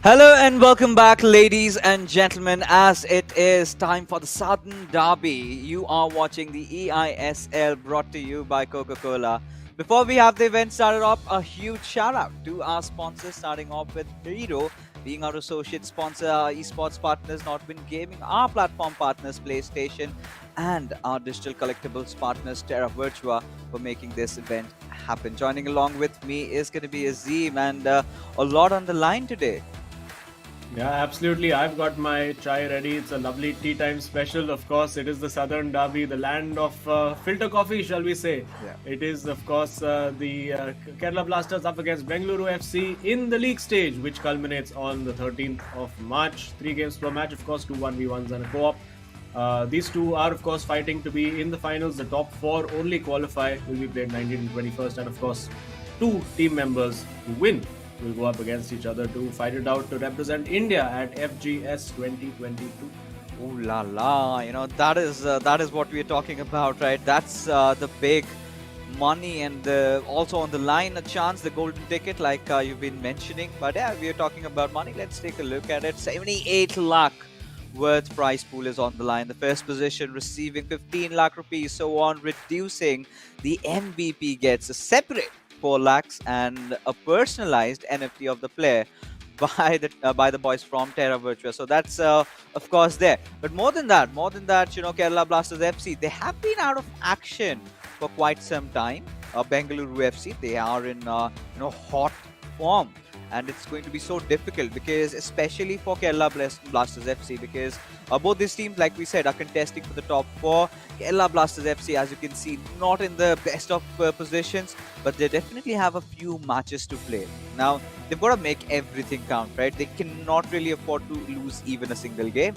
Hello and welcome back, ladies and gentlemen, as it is time for the Southern Derby. You are watching the eISL brought to you by Coca-Cola. Before we have the event started off, a huge shout out to our sponsors, starting off with Hero, being our associate sponsor, our esports partners, Nodwin Gaming, our platform partners, PlayStation, and our digital collectibles partners, Terra Virtua, for making this event happen. Joining along with me is going to be Azim, and a lot on the line today. Yeah, absolutely. I've got my chai ready. It's a lovely tea time special. Of course, it is the Southern Derby, the land of filter coffee, shall we say. Yeah. It is, of course, the Kerala Blasters up against Bengaluru FC in the league stage, which culminates on the 13th of March. 3 games per match, of course, 2 1v1s and a co-op. These two are, of course, fighting to be in the finals. The top 4 only qualify, will be played 19th and 21st. And, of course, 2 team members who win will go up against each other to fight it out to represent India at FGS 2022. Ooh la la! That is what we are talking about, right? That's the big money and also on the line a chance, the golden ticket, like you've been mentioning. But yeah, we are talking about money. Let's take a look at it. 78 lakh worth prize pool is on the line. The first position receiving 15 lakh rupees, so on, reducing. The MVP gets a separate 4 lakhs and a personalized NFT of the player by the boys from Terra Virtua. So that's of course there. But more than that, Kerala Blasters FC, they have been out of action for quite some time. Bengaluru FC, they are in hot form. And it's going to be so difficult because, especially for Kerala Blasters FC, because both these teams, like we said, are contesting for the top 4. Kerala Blasters FC, as you can see, not in the best of positions, but they definitely have a few matches to play. Now, they've got to make everything count, right? They cannot really afford to lose even a single game.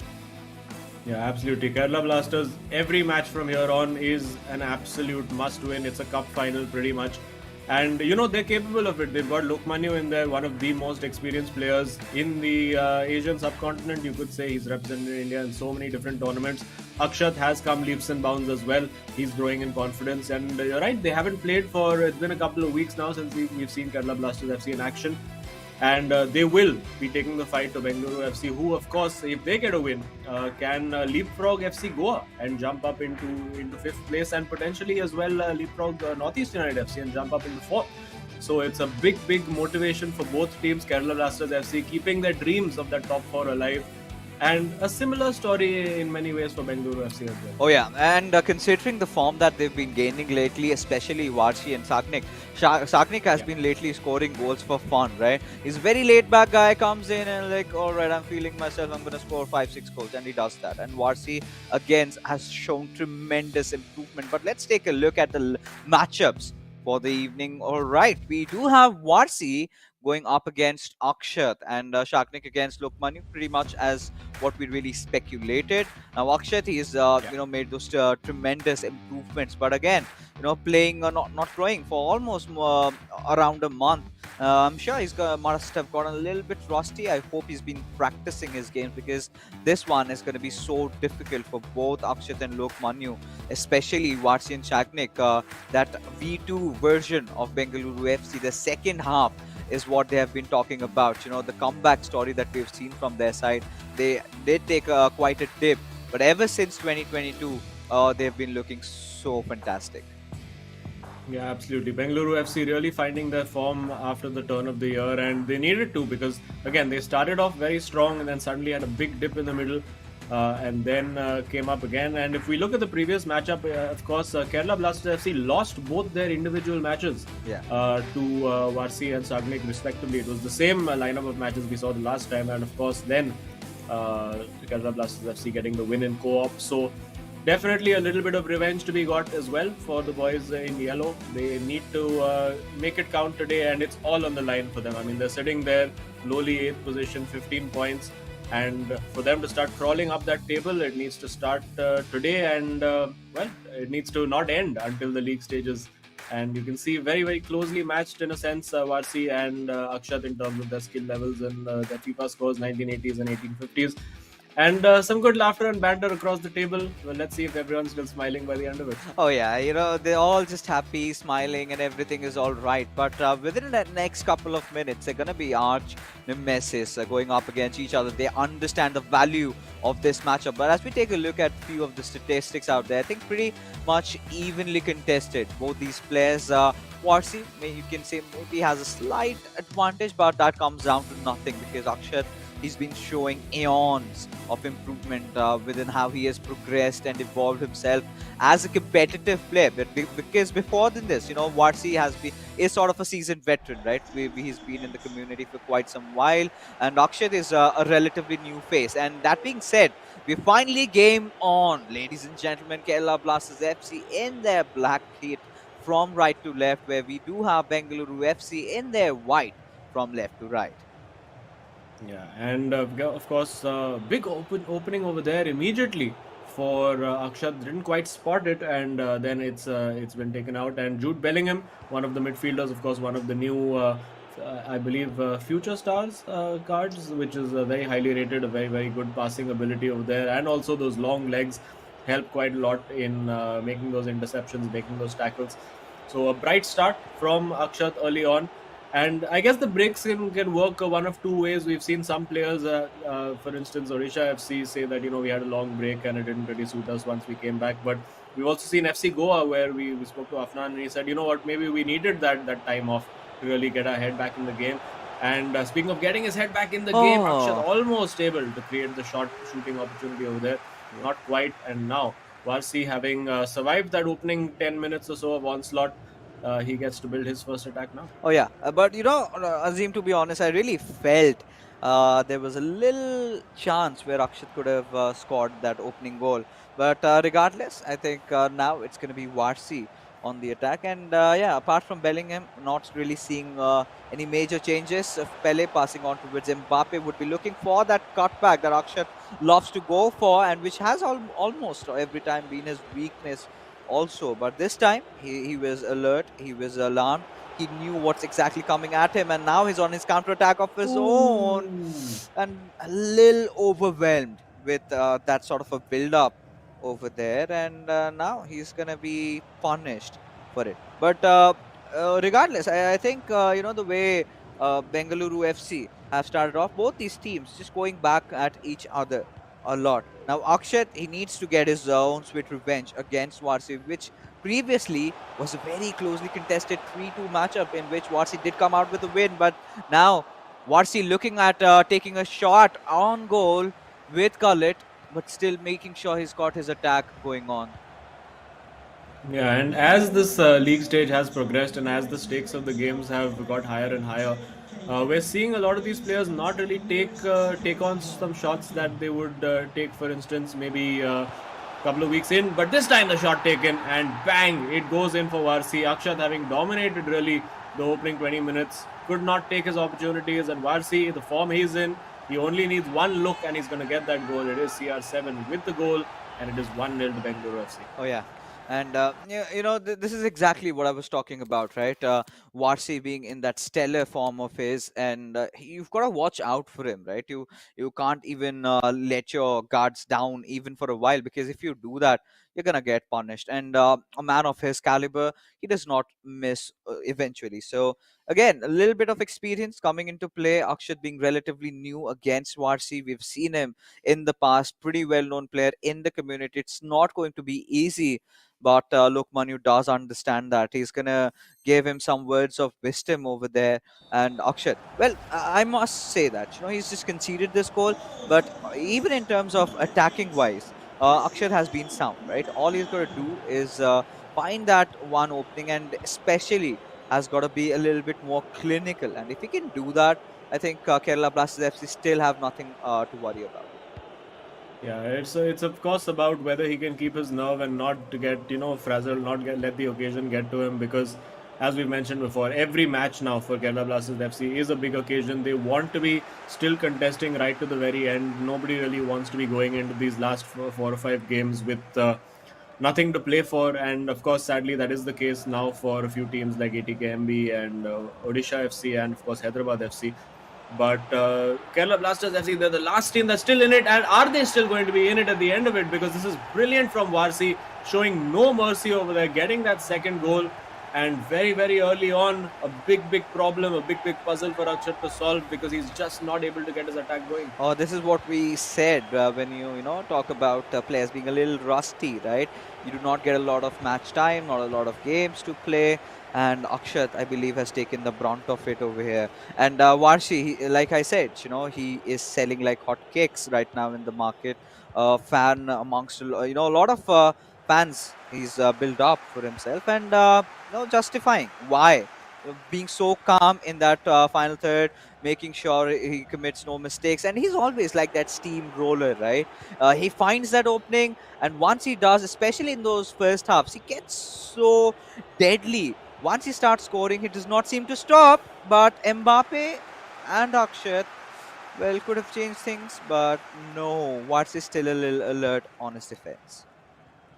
Yeah, absolutely. Kerala Blasters, every match from here on is an absolute must-win. It's a cup final pretty much. And, they're capable of it. They've got Lokmanu in there, one of the most experienced players in the Asian subcontinent. You could say he's represented India in so many different tournaments. Akshat has come leaps and bounds as well. He's growing in confidence. And you're right, they haven't played it's been a couple of weeks now since we've seen Kerala Blasters FC in action. And they will be taking the fight to Bengaluru FC, who, of course, if they get a win, can leapfrog FC Goa and jump up into 5th place, and potentially as well leapfrog Northeast United FC and jump up into 4th. So it's a big motivation for both teams. Kerala Blasters FC keeping their dreams of that top 4 alive. And a similar story in many ways for Bengaluru FC as well. Oh yeah, and considering the form that they've been gaining lately, especially Varsi and Saknik. Saknik has been lately scoring goals for fun, right? He's a very laid-back guy, comes in and like, all right, I'm feeling myself, I'm going to score 5-6 goals, and he does that. And Varsi, again, has shown tremendous improvement. But let's take a look at the matchups for the evening. All right, we do have Varsi going up against Akshat and Shaknik against Lokmanu, pretty much as what we really speculated. Now Akshat is made those tremendous improvements, but again, playing not growing for almost around a month. I'm sure must have gotten a little bit rusty. I hope he's been practicing his games, because this one is going to be so difficult for both Akshat and Lokmanu, especially Varsi and Shaknik. That V2 version of Bengaluru FC, the second half, is what they have been talking about. The comeback story that we've seen from their side. They did take quite a dip, but ever since 2022, they've been looking so fantastic. Yeah, absolutely. Bengaluru FC really finding their form after the turn of the year, and they needed to, because again, they started off very strong and then suddenly had a big dip in the middle. And then came up again. And if we look at the previous matchup, of course, Kerala Blasters FC lost both their individual matches to Varsi and Sagnik respectively. It was the same lineup of matches we saw the last time, and of course then Kerala Blasters FC getting the win in co-op. So definitely a little bit of revenge to be got as well for the boys in yellow. They need to make it count today, and it's all on the line for them. I mean, they're sitting there, lowly 8th position, 15 points. And for them to start crawling up that table, it needs to start today, and it needs to not end until the league stages. And you can see very closely matched in a sense, Varsi and Akshat in terms of their skill levels and their FIFA scores, 1980s and 1850s. And some good laughter and banter across the table. Well, let's see if everyone's still smiling by the end of it. Oh yeah, they're all just happy, smiling, and everything is all right. But within the next couple of minutes, they're gonna be arch nemesis going up against each other. They understand the value of this matchup. But as we take a look at a few of the statistics out there, I think pretty much evenly contested. Both these players, Warsi, you can say maybe has a slight advantage, but that comes down to nothing because Akshat, he's been showing eons of improvement within how he has progressed and evolved himself as a competitive player. But because before than this, Varsi is sort of a seasoned veteran, right? He's been in the community for quite some while, and Akshat is a relatively new face. And that being said, we finally game on, ladies and gentlemen. Kerala Blasters FC in their black kit from right to left, where we do have Bengaluru FC in their white from left to right. Yeah, and of course, big opening over there immediately for Akshat. Didn't quite spot it, and then it's been taken out. And Jude Bellingham, one of the midfielders, of course, one of the new, I believe, future stars cards, which is very highly rated, a very good passing ability over there, and also those long legs help quite a lot in making those interceptions, making those tackles. So a bright start from Akshat early on. And I guess the breaks can work one of two ways. We've seen some players, for instance, Odisha FC say that, we had a long break and it didn't really suit us once we came back. But we've also seen FC Goa where we spoke to Afnan and he said, you know what, maybe we needed that time off to really get our head back in the game. And speaking of getting his head back in the game, Akshat almost able to create the shooting opportunity over there. Not quite. And now, Varsi having survived that opening 10 minutes or so of onslaught, he gets to build his first attack now. Oh yeah, but Azim, to be honest, I really felt there was a little chance where Akshat could have scored that opening goal. But regardless, I think now it's going to be Varsi on the attack. And yeah, apart from Bellingham, not really seeing any major changes. Pele passing on towards Mbappe would be looking for that cutback that Akshat loves to go for, and which has almost every time been his weakness also. But this time he was alert, he was alarmed, he knew what's exactly coming at him, and now he's on his counter attack of his own Ooh. and a little overwhelmed with that sort of a build up over there. And now he's gonna be punished for it. But regardless, I think the way Bengaluru FC have started off, both these teams just going back at each other a lot. Now Akshat, he needs to get his own sweet revenge against Varsi, which previously was a very closely contested 3-2 matchup in which Varsi did come out with a win. But now Varsi looking at taking a shot on goal with Khalid, but still making sure he's got his attack going on. Yeah, and as this league stage has progressed and as the stakes of the games have got higher and higher, we're seeing a lot of these players not really take on some shots that they would take, for instance, maybe a couple of weeks in. But this time the shot taken and bang, it goes in for Varsi. Akshat having dominated really the opening 20 minutes, could not take his opportunities. And Varsi, the form he's in, he only needs one look and he's going to get that goal. It is CR7 with the goal, and it is 1-0 to Bengaluru FC. Oh yeah. And this is exactly what I was talking about, right? Varsi being in that stellar form of his, and you've got to watch out for him, right? You can't even let your guards down even for a while, because if you do that, you're gonna get punished. And a man of his caliber, he does not miss eventually. So again, a little bit of experience coming into play. Akshat being relatively new against Varsi, we've seen him in the past, pretty well-known player in the community. It's not going to be easy, but look, Manu does understand that. He's going to give him some words of wisdom over there. And Akshat, well, I must say that, he's just conceded this goal. But even in terms of attacking wise, Akshat has been sound, right? All he's got to do is find that one opening, and especially has got to be a little bit more clinical. And if he can do that, I think Kerala Blasters FC still have nothing to worry about. Yeah, it's of course about whether he can keep his nerve and not to get frazzled, not let the occasion get to him, because as we mentioned before, every match now for Kerala Blasters FC is a big occasion. They want to be still contesting right to the very end. Nobody really wants to be going into these last four or five games with nothing to play for, and of course, sadly, that is the case now for a few teams like ATKMB and Odisha FC and of course Hyderabad FC. But Kerala Blasters FC, they're the last team that's still in it. And are they still going to be in it at the end of it? Because this is brilliant from Varsi, showing no mercy over there, getting that second goal. And very, very early on, a big problem, a big puzzle for Akshat to solve, because he's just not able to get his attack going. Oh, this is what we said when you know talk about players being a little rusty, right? You do not get a lot of match time, not a lot of games to play, and Akshat, I believe, has taken the brunt of it over here. And Varshi, like I said, he is selling like hot cakes right now in the market. Fan amongst a lot of fans he's built up for himself, and justifying why. Being so calm in that final third, making sure he commits no mistakes, and he's always like that steamroller, right? He finds that opening, and once he does, especially in those first halves, he gets so deadly. Once he starts scoring, he does not seem to stop. But Mbappe and Akshat, well, could have changed things, but no, Watts is still a little alert on his defense.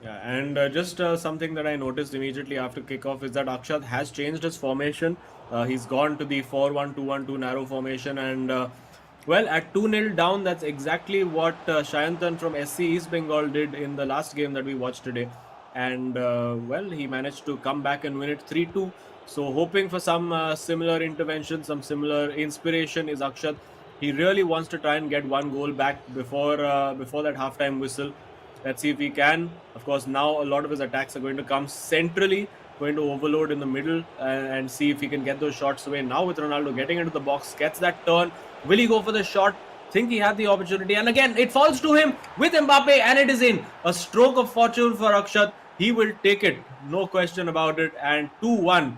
Yeah, and just something that I noticed immediately after kickoff is that Akshat has changed his formation. He's gone to the 4-1-2-1-2 narrow formation, and well, at 2-0 down, that's exactly what Shayantan from SC East Bengal did in the last game that we watched today. And well, he managed to come back and win it 3-2. So, hoping for some similar intervention, some similar inspiration is Akshat. He really wants to try and get one goal back before that halftime whistle. Let's see if he can. Of course, now a lot of his attacks are going to come centrally, going to overload in the middle, and see if he can get those shots away. Now with Ronaldo getting into the box, gets that turn. Will he go for the shot? Think he had the opportunity, and again it falls to him with Mbappe, and it is in. A stroke of fortune for Akshat. He will take it, no question about it. And 2-1.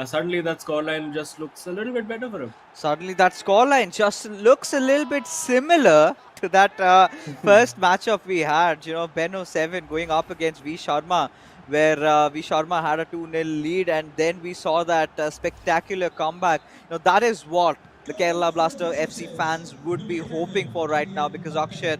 Suddenly that scoreline just looks a little bit better for him. Suddenly that scoreline just looks a little bit similar to that first matchup we had, Benno 7 going up against V Sharma, where V Sharma had a 2-0 lead, and then we saw that spectacular comeback. That is what the Kerala Blaster FC fans would be hoping for right now, because Akshat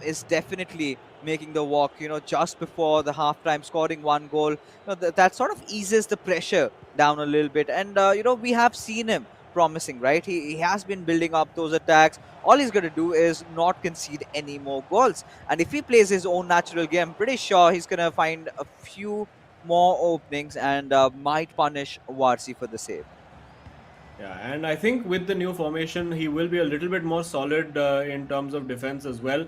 is definitely making the walk, just before the halftime, scoring one goal. That sort of eases the pressure down a little bit. And, we have seen him promising, right? He has been building up those attacks. All he's going to do is not concede any more goals. And if he plays his own natural game, I'm pretty sure he's going to find a few more openings and might punish Varsi for the save. Yeah, and I think with the new formation, he will be a little bit more solid in terms of defense as well,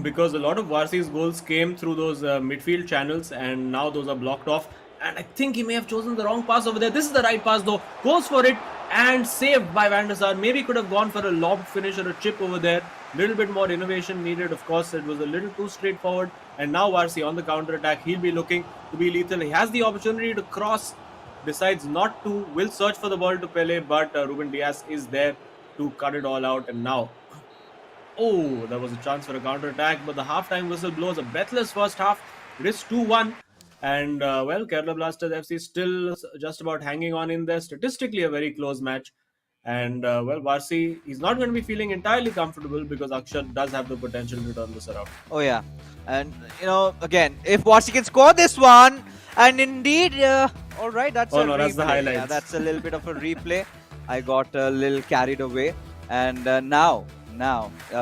because a lot of Varsi's goals came through those midfield channels, and now those are blocked off. And I think he may have chosen the wrong pass over there. This is the right pass though. Goes for it and saved by Van der Sar. Maybe could have gone for a lob finish or a chip over there. Little bit more innovation needed. Of course, it was a little too straightforward. And now Varsi on the counter attack. He'll be looking to be lethal. He has the opportunity to cross, decides not to, will search for the ball to Pele, but Ruben Diaz is there to cut it all out. And now, oh, there was a chance for a counter attack, but the halftime whistle blows. A breathless first half. It is 2-1. And well, Kerala Blasters FC still just about hanging on in there. Statistically, a very close match. And well, Varsi, he's not going to be feeling entirely comfortable, because Akshat does have the potential to turn this around. Oh, yeah. And, again, if Varsi can score this one, and indeed, all right, that's Oh a no, replay. that's the highlights. Yeah, that's a little bit of a replay. I got a little carried away. And now,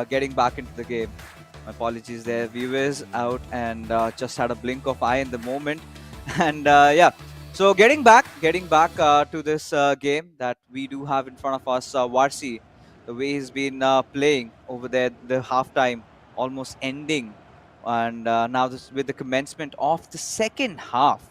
getting back into the game. My apologies there, viewers out, and just had a blink of eye in the moment. And yeah, so getting back to this game that we do have in front of us, Varsi, the way he's been playing over there, the halftime almost ending, and now this with the commencement of the second half,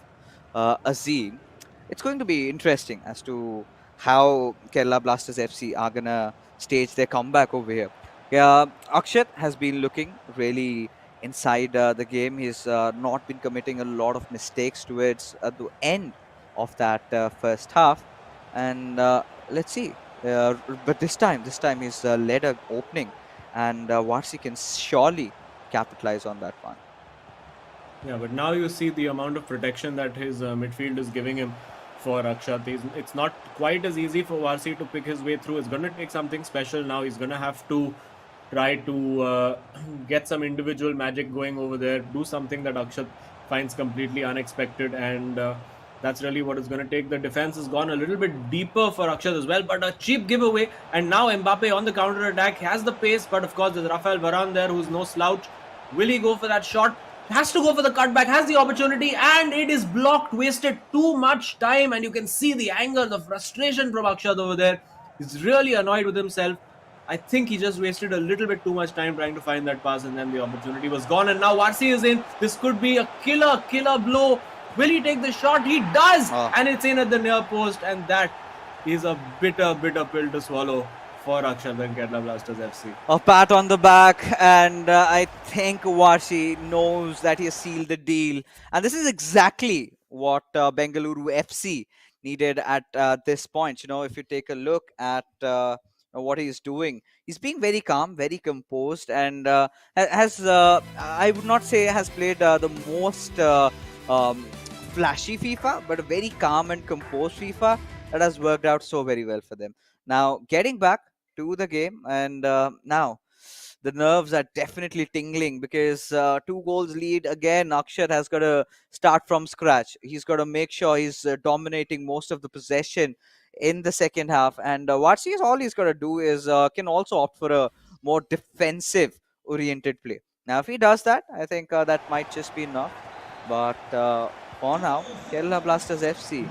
Azim, it's going to be interesting as to how Kerala Blasters FC are gonna stage their comeback over here. Yeah, Akshat has been looking really inside the game. He's not been committing a lot of mistakes towards the end of that first half, and let's see. But this time he's led a opening, and Varsi can surely capitalize on that one. Yeah, but now you see the amount of protection that his midfield is giving him for Akshat. It's not quite as easy for Varsi to pick his way through. It's going to take something special now. He's going to have to try to get some individual magic going over there, do something that Akshat finds completely unexpected. And That's really what is going to take. The defense has gone a little bit deeper for Akshat as well, but a cheap giveaway. And now Mbappe on the counter attack has the pace, but of course there's Rafael Varane there, who's no slouch. Will he go for that shot? Has to go for the cutback, has the opportunity, and it is blocked. Wasted too much time, and you can see the anger, the frustration from Akshat over there. He's really annoyed with himself. I think he just wasted a little bit too much time trying to find that pass, and then the opportunity was gone. And now Varsi is in. This could be a killer blow. Will he take the shot? He does, and it's in at the near post, and that is a bitter pill to swallow for Akshat and Kerala Blasters FC. A pat on the back, and I think Varsi knows that he has sealed the deal. And this is exactly what Bengaluru FC needed at this point. You know, if you take a look at what he's doing, he's being very calm, very composed, and has, I would not say has played the most flashy FIFA, but a very calm and composed FIFA that has worked out so very well for them. Now, getting back to the game, and now the nerves are definitely tingling because 2 goals lead again. Akshat has got to start from scratch. He's got to make sure he's dominating most of the possession in the second half, and what he's all he's got to do is can also opt for a more defensive oriented play. Now if he does that, I think that might just be enough, but for now, Kerala Blasters FC,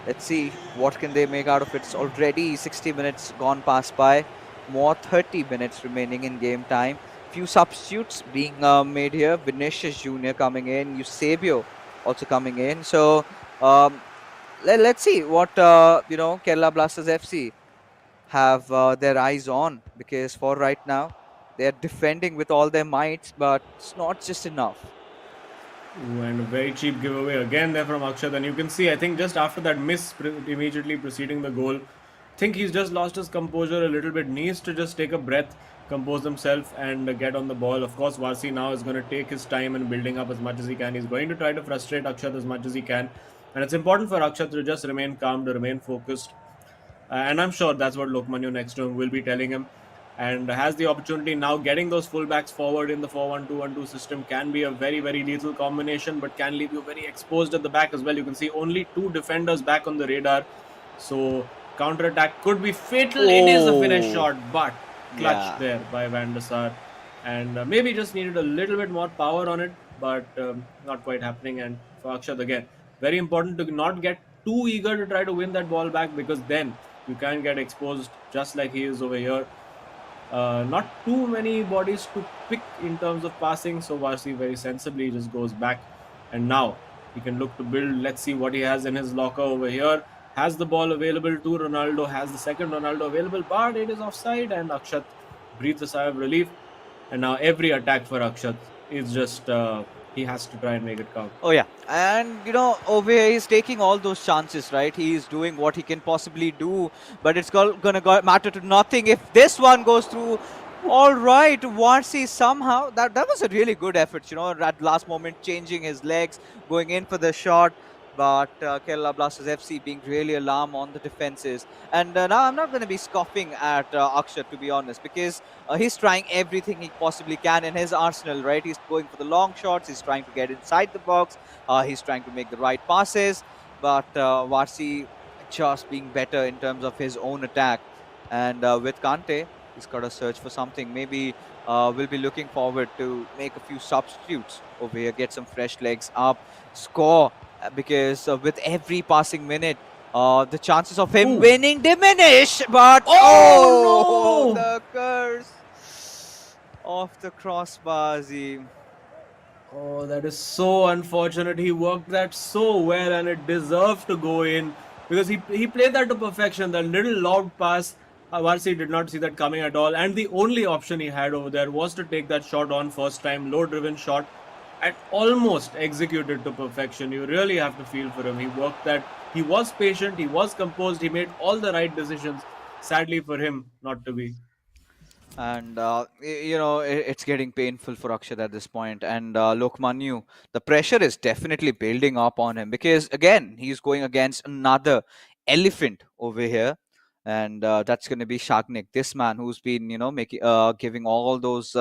let's see what can they make out of it. It's already 60 minutes gone past by. More 30 minutes remaining in game time. Few substitutes being made here. Vinicius Jr. coming in. Eusebio also coming in. So let's see what Kerala Blasters FC have their eyes on, because for right now they're defending with all their might, but it's not just enough. Ooh, and a very cheap giveaway again there from Akshat. And you can see, I think just after that miss immediately preceding the goal, I think he's just lost his composure a little bit. Needs to just take a breath, compose himself, and get on the ball. Of course, Varsi now is going to take his time and building up as much as he can. He's going to try to frustrate Akshat as much as he can. And it's important for Akshat to just remain calm, to remain focused. And I'm sure that's what Lokmanyu next to him will be telling him. And has the opportunity now. Getting those fullbacks forward in the 4-1-2-1-2 system can be a very lethal combination, but can leave you very exposed at the back as well. You can see only 2 defenders back on the radar, so counter attack could be fatal. It is a finish shot, but clutched there by Van der Sar, and maybe just needed a little bit more power on it, but not quite happening. And for Akshat again, very important to not get too eager to try to win that ball back, because then you can get exposed just like he is over here. Not too many bodies to pick in terms of passing, so Varsi very sensibly just goes back, and now he can look to build. Let's see what he has in his locker over here. Has the ball available to Ronaldo, has the second Ronaldo available, but it is offside, and Akshat breathes a sigh of relief. And now every attack for Akshat is just he has to try and make it count. Oh yeah, and over here he's taking all those chances, right? He's doing what he can possibly do, but it's gonna matter to nothing if this one goes through. All right, Varsi somehow that was a really good effort, at last moment changing his legs, going in for the shot. But Kerala Blasters FC being really alarmed on the defenses. And now I'm not going to be scoffing at Akshat, to be honest, because he's trying everything he possibly can in his arsenal, right? He's going for the long shots. He's trying to get inside the box. He's trying to make the right passes. But Varsi just being better in terms of his own attack. And with Kante, he's got to search for something. Maybe we'll be looking forward to make a few substitutes over here, get some fresh legs up, score. Because with every passing minute, the chances of him winning diminish. But no! The curse of the crossbars. Oh, that is so unfortunate. He worked that so well, and it deserved to go in, because he played that to perfection. That little lobbed pass, Varsi did not see that coming at all, and the only option he had over there was to take that shot on first time, low-driven shot, and almost executed to perfection. You really have to feel for him. He worked that. He was patient. He was composed. He made all the right decisions. Sadly for him, not to be. And it's getting painful for Akshat at this point. And Lokmanyu, the pressure is definitely building up on him, because again he's going against another elephant over here. And that's going to be Shagnik, this man who's been, making, giving all those,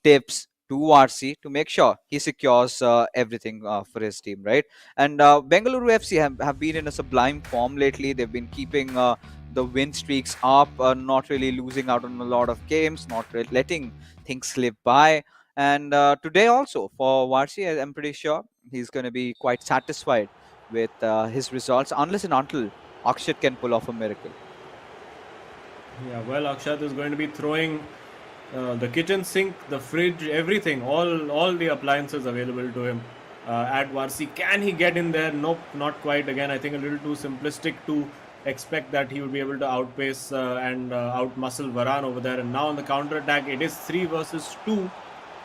tips to RC to make sure he secures everything for his team, right? And Bengaluru FC have been in a sublime form lately. They've been keeping the win streaks up, not really losing out on a lot of games, not letting things slip by. And today also for Varsi, I'm pretty sure he's going to be quite satisfied with his results, unless and until Akshat can pull off a miracle. Yeah, well, Akshat is going to be throwing the kitchen sink, the fridge, everything, all the appliances available to him at Varsi. Can he get in there? Nope, not quite. Again, I think a little too simplistic to expect that he would be able to outpace and outmuscle Varane over there. And now on the counter attack, it is 3 versus 2.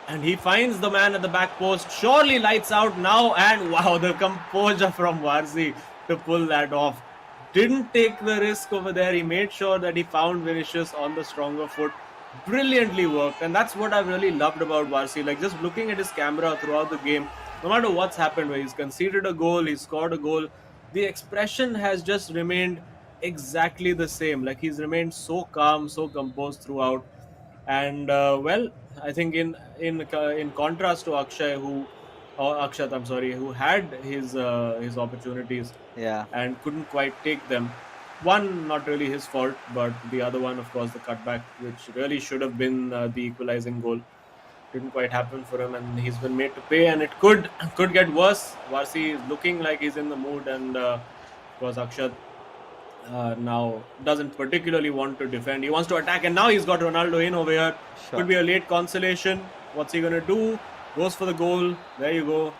And he finds the man at the back post. Surely lights out now. And wow, the composure from Varsi to pull that off. Didn't take the risk over there. He made sure that he found Vinicius on the stronger foot. Brilliantly worked. And that's what I've really loved about Varsi. Like just looking at his camera throughout the game, no matter what's happened, where he's conceded a goal, he's scored a goal, the expression has just remained exactly the same. Like he's remained so calm, so composed throughout. And well, I think in contrast to Akshat, I'm sorry, who had his opportunities Yeah. and couldn't quite take them. One, not really his fault, but the other one, of course, the cutback, which really should have been the equalizing goal, didn't quite happen for him, and he's been made to pay. And it could get worse. Varsi is looking like he's in the mood, and of course, Akshat now doesn't particularly want to defend. He wants to attack, and now he's got Ronaldo in over here. Sure. Could be a late consolation. What's he gonna do? Goes for the goal. There you go.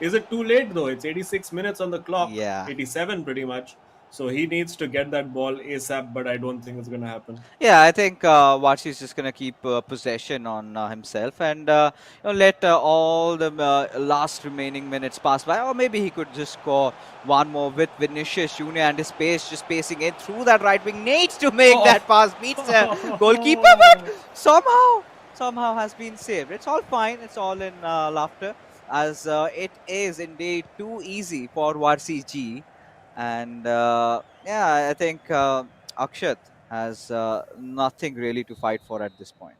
Is it too late though? It's 86 minutes on the clock. Yeah. 87 pretty much. So he needs to get that ball ASAP, but I don't think it's gonna happen. Yeah, I think Varsi is just going to keep possession on himself and let all the last remaining minutes pass by. Or maybe he could just score one more with Vinicius Jr. and his pace just pacing in through that right wing. Needs to make that pass, meets the goalkeeper, but somehow has been saved. It's all fine. It's all in laughter, as it is indeed too easy for Varsi G. And yeah, I think Akshat has nothing really to fight for at this point.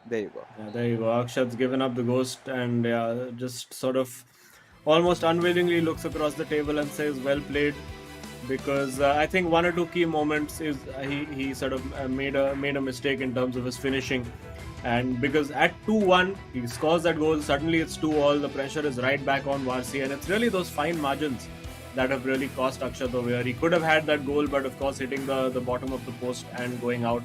There you go. Yeah, there you go. Akshat's given up the ghost and just sort of almost unwillingly looks across the table and says, "Well played." Because I think one or two key moments is he sort of made a mistake in terms of his finishing, and because at 2-1 he scores that goal, suddenly it's 2-all. The pressure is right back on Varsi, and it's really those fine margins that have really cost Akshat over here. He could have had that goal, but of course hitting the bottom of the post and going out.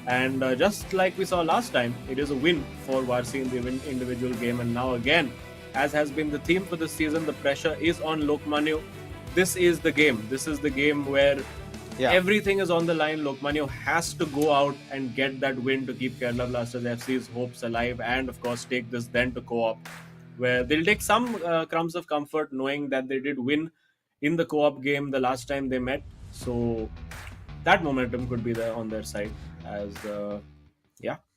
And just like we saw last time, it is a win for Varsi in the individual game. And now again, as has been the theme for this season, the pressure is on Lokmanu. This is the game. This is the game where everything is on the line. Lokmanu has to go out and get that win to keep Kerala Blasters FC's hopes alive, and of course take this then to co-op, where they'll take some crumbs of comfort knowing that they did win in the co-op game the last time they met. So that momentum could be there on their side, as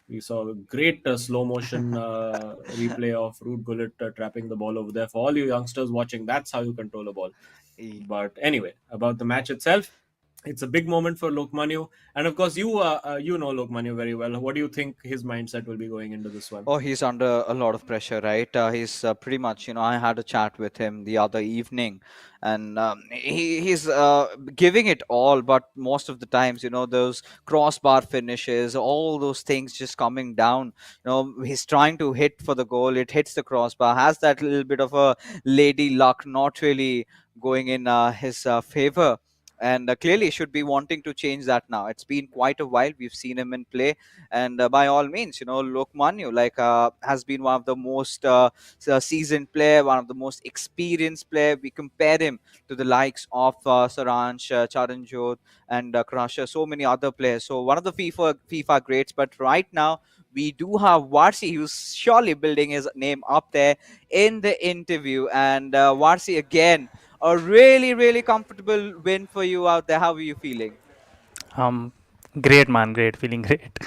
we saw a great slow motion replay of Root Gullit trapping the ball over there. For all you youngsters watching, that's how you control a ball. But anyway, about the match itself, it's a big moment for Lokmanu, and of course you know Lokmanu very well. What do you think his mindset will be going into this one? Oh, he's under a lot of pressure, right? He's pretty much, I had a chat with him the other evening, and he's giving it all, but most of the times, those crossbar finishes, all those things just coming down. He's trying to hit for the goal, it hits the crossbar, has that little bit of a lady luck, not really going in his favor. And clearly should be wanting to change that now. It's been quite a while we've seen him in play, and by all means, Lokmanu has been one of the most seasoned player, one of the most experienced player. We compare him to the likes of Saransh, Charanjot, and Crusher, so many other players. So one of the FIFA greats. But right now we do have Varsi, who's surely building his name up there in the interview. And Varsi, again, a really, really comfortable win for you out there. How are you feeling? Um, Great, man. Great. Feeling great.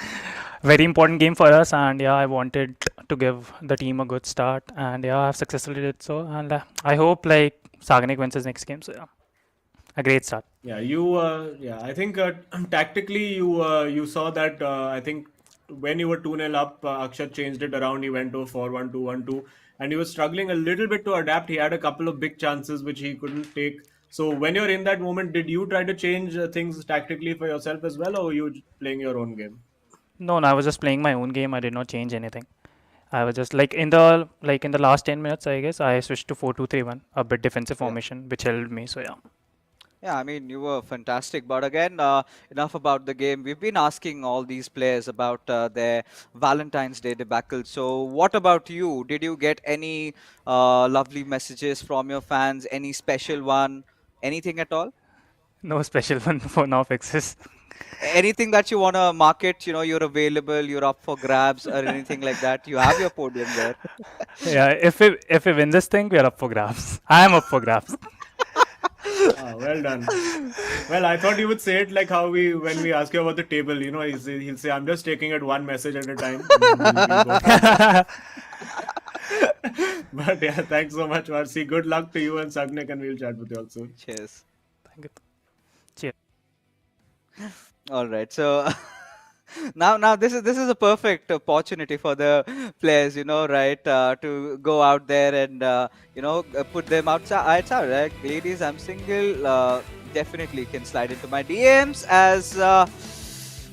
Very important game for us, and I wanted to give the team a good start, and I've successfully did so. And I hope Sagnik wins his next game. So a great start. Yeah, I think tactically you saw that I think when you were 2-0 up, Akshat changed it around. He went to 4-1, 2-1, 2, and he was struggling a little bit to adapt. He had a couple of big chances which he couldn't take. So when you're in that moment, did you try to change things tactically for yourself as well, or were you playing your own game? No, no, I was just playing my own game. I did not change anything. I was just like in the last 10 minutes, I guess I switched to 4-2-3-1, a bit defensive Yeah. formation, which helped me. So yeah. Yeah, I mean, you were fantastic. But again, enough about the game. We've been asking all these players about their Valentine's Day debacle. So, what about you? Did you get any lovely messages from your fans? Any special one? Anything at all? No special one for now fixes. Anything that you want to market? You're available, you're up for grabs, or anything like that? You have your podium there. Yeah, if we win this thing, we are up for grabs. I am up for grabs. Ah, well done. Well, I thought you would say it like how when we ask you about the table, he'll say, I'm just taking it one message at a time, and then we'll go from there. But yeah, thanks so much, Varsi. Good luck to you and Sagnik, and we'll chat with you all soon. Cheers. Thank you. Cheers. All right. So now this is a perfect opportunity for the players, right, to go out there and put them outside, right? Ladies, I'm single. Definitely can slide into my DMs as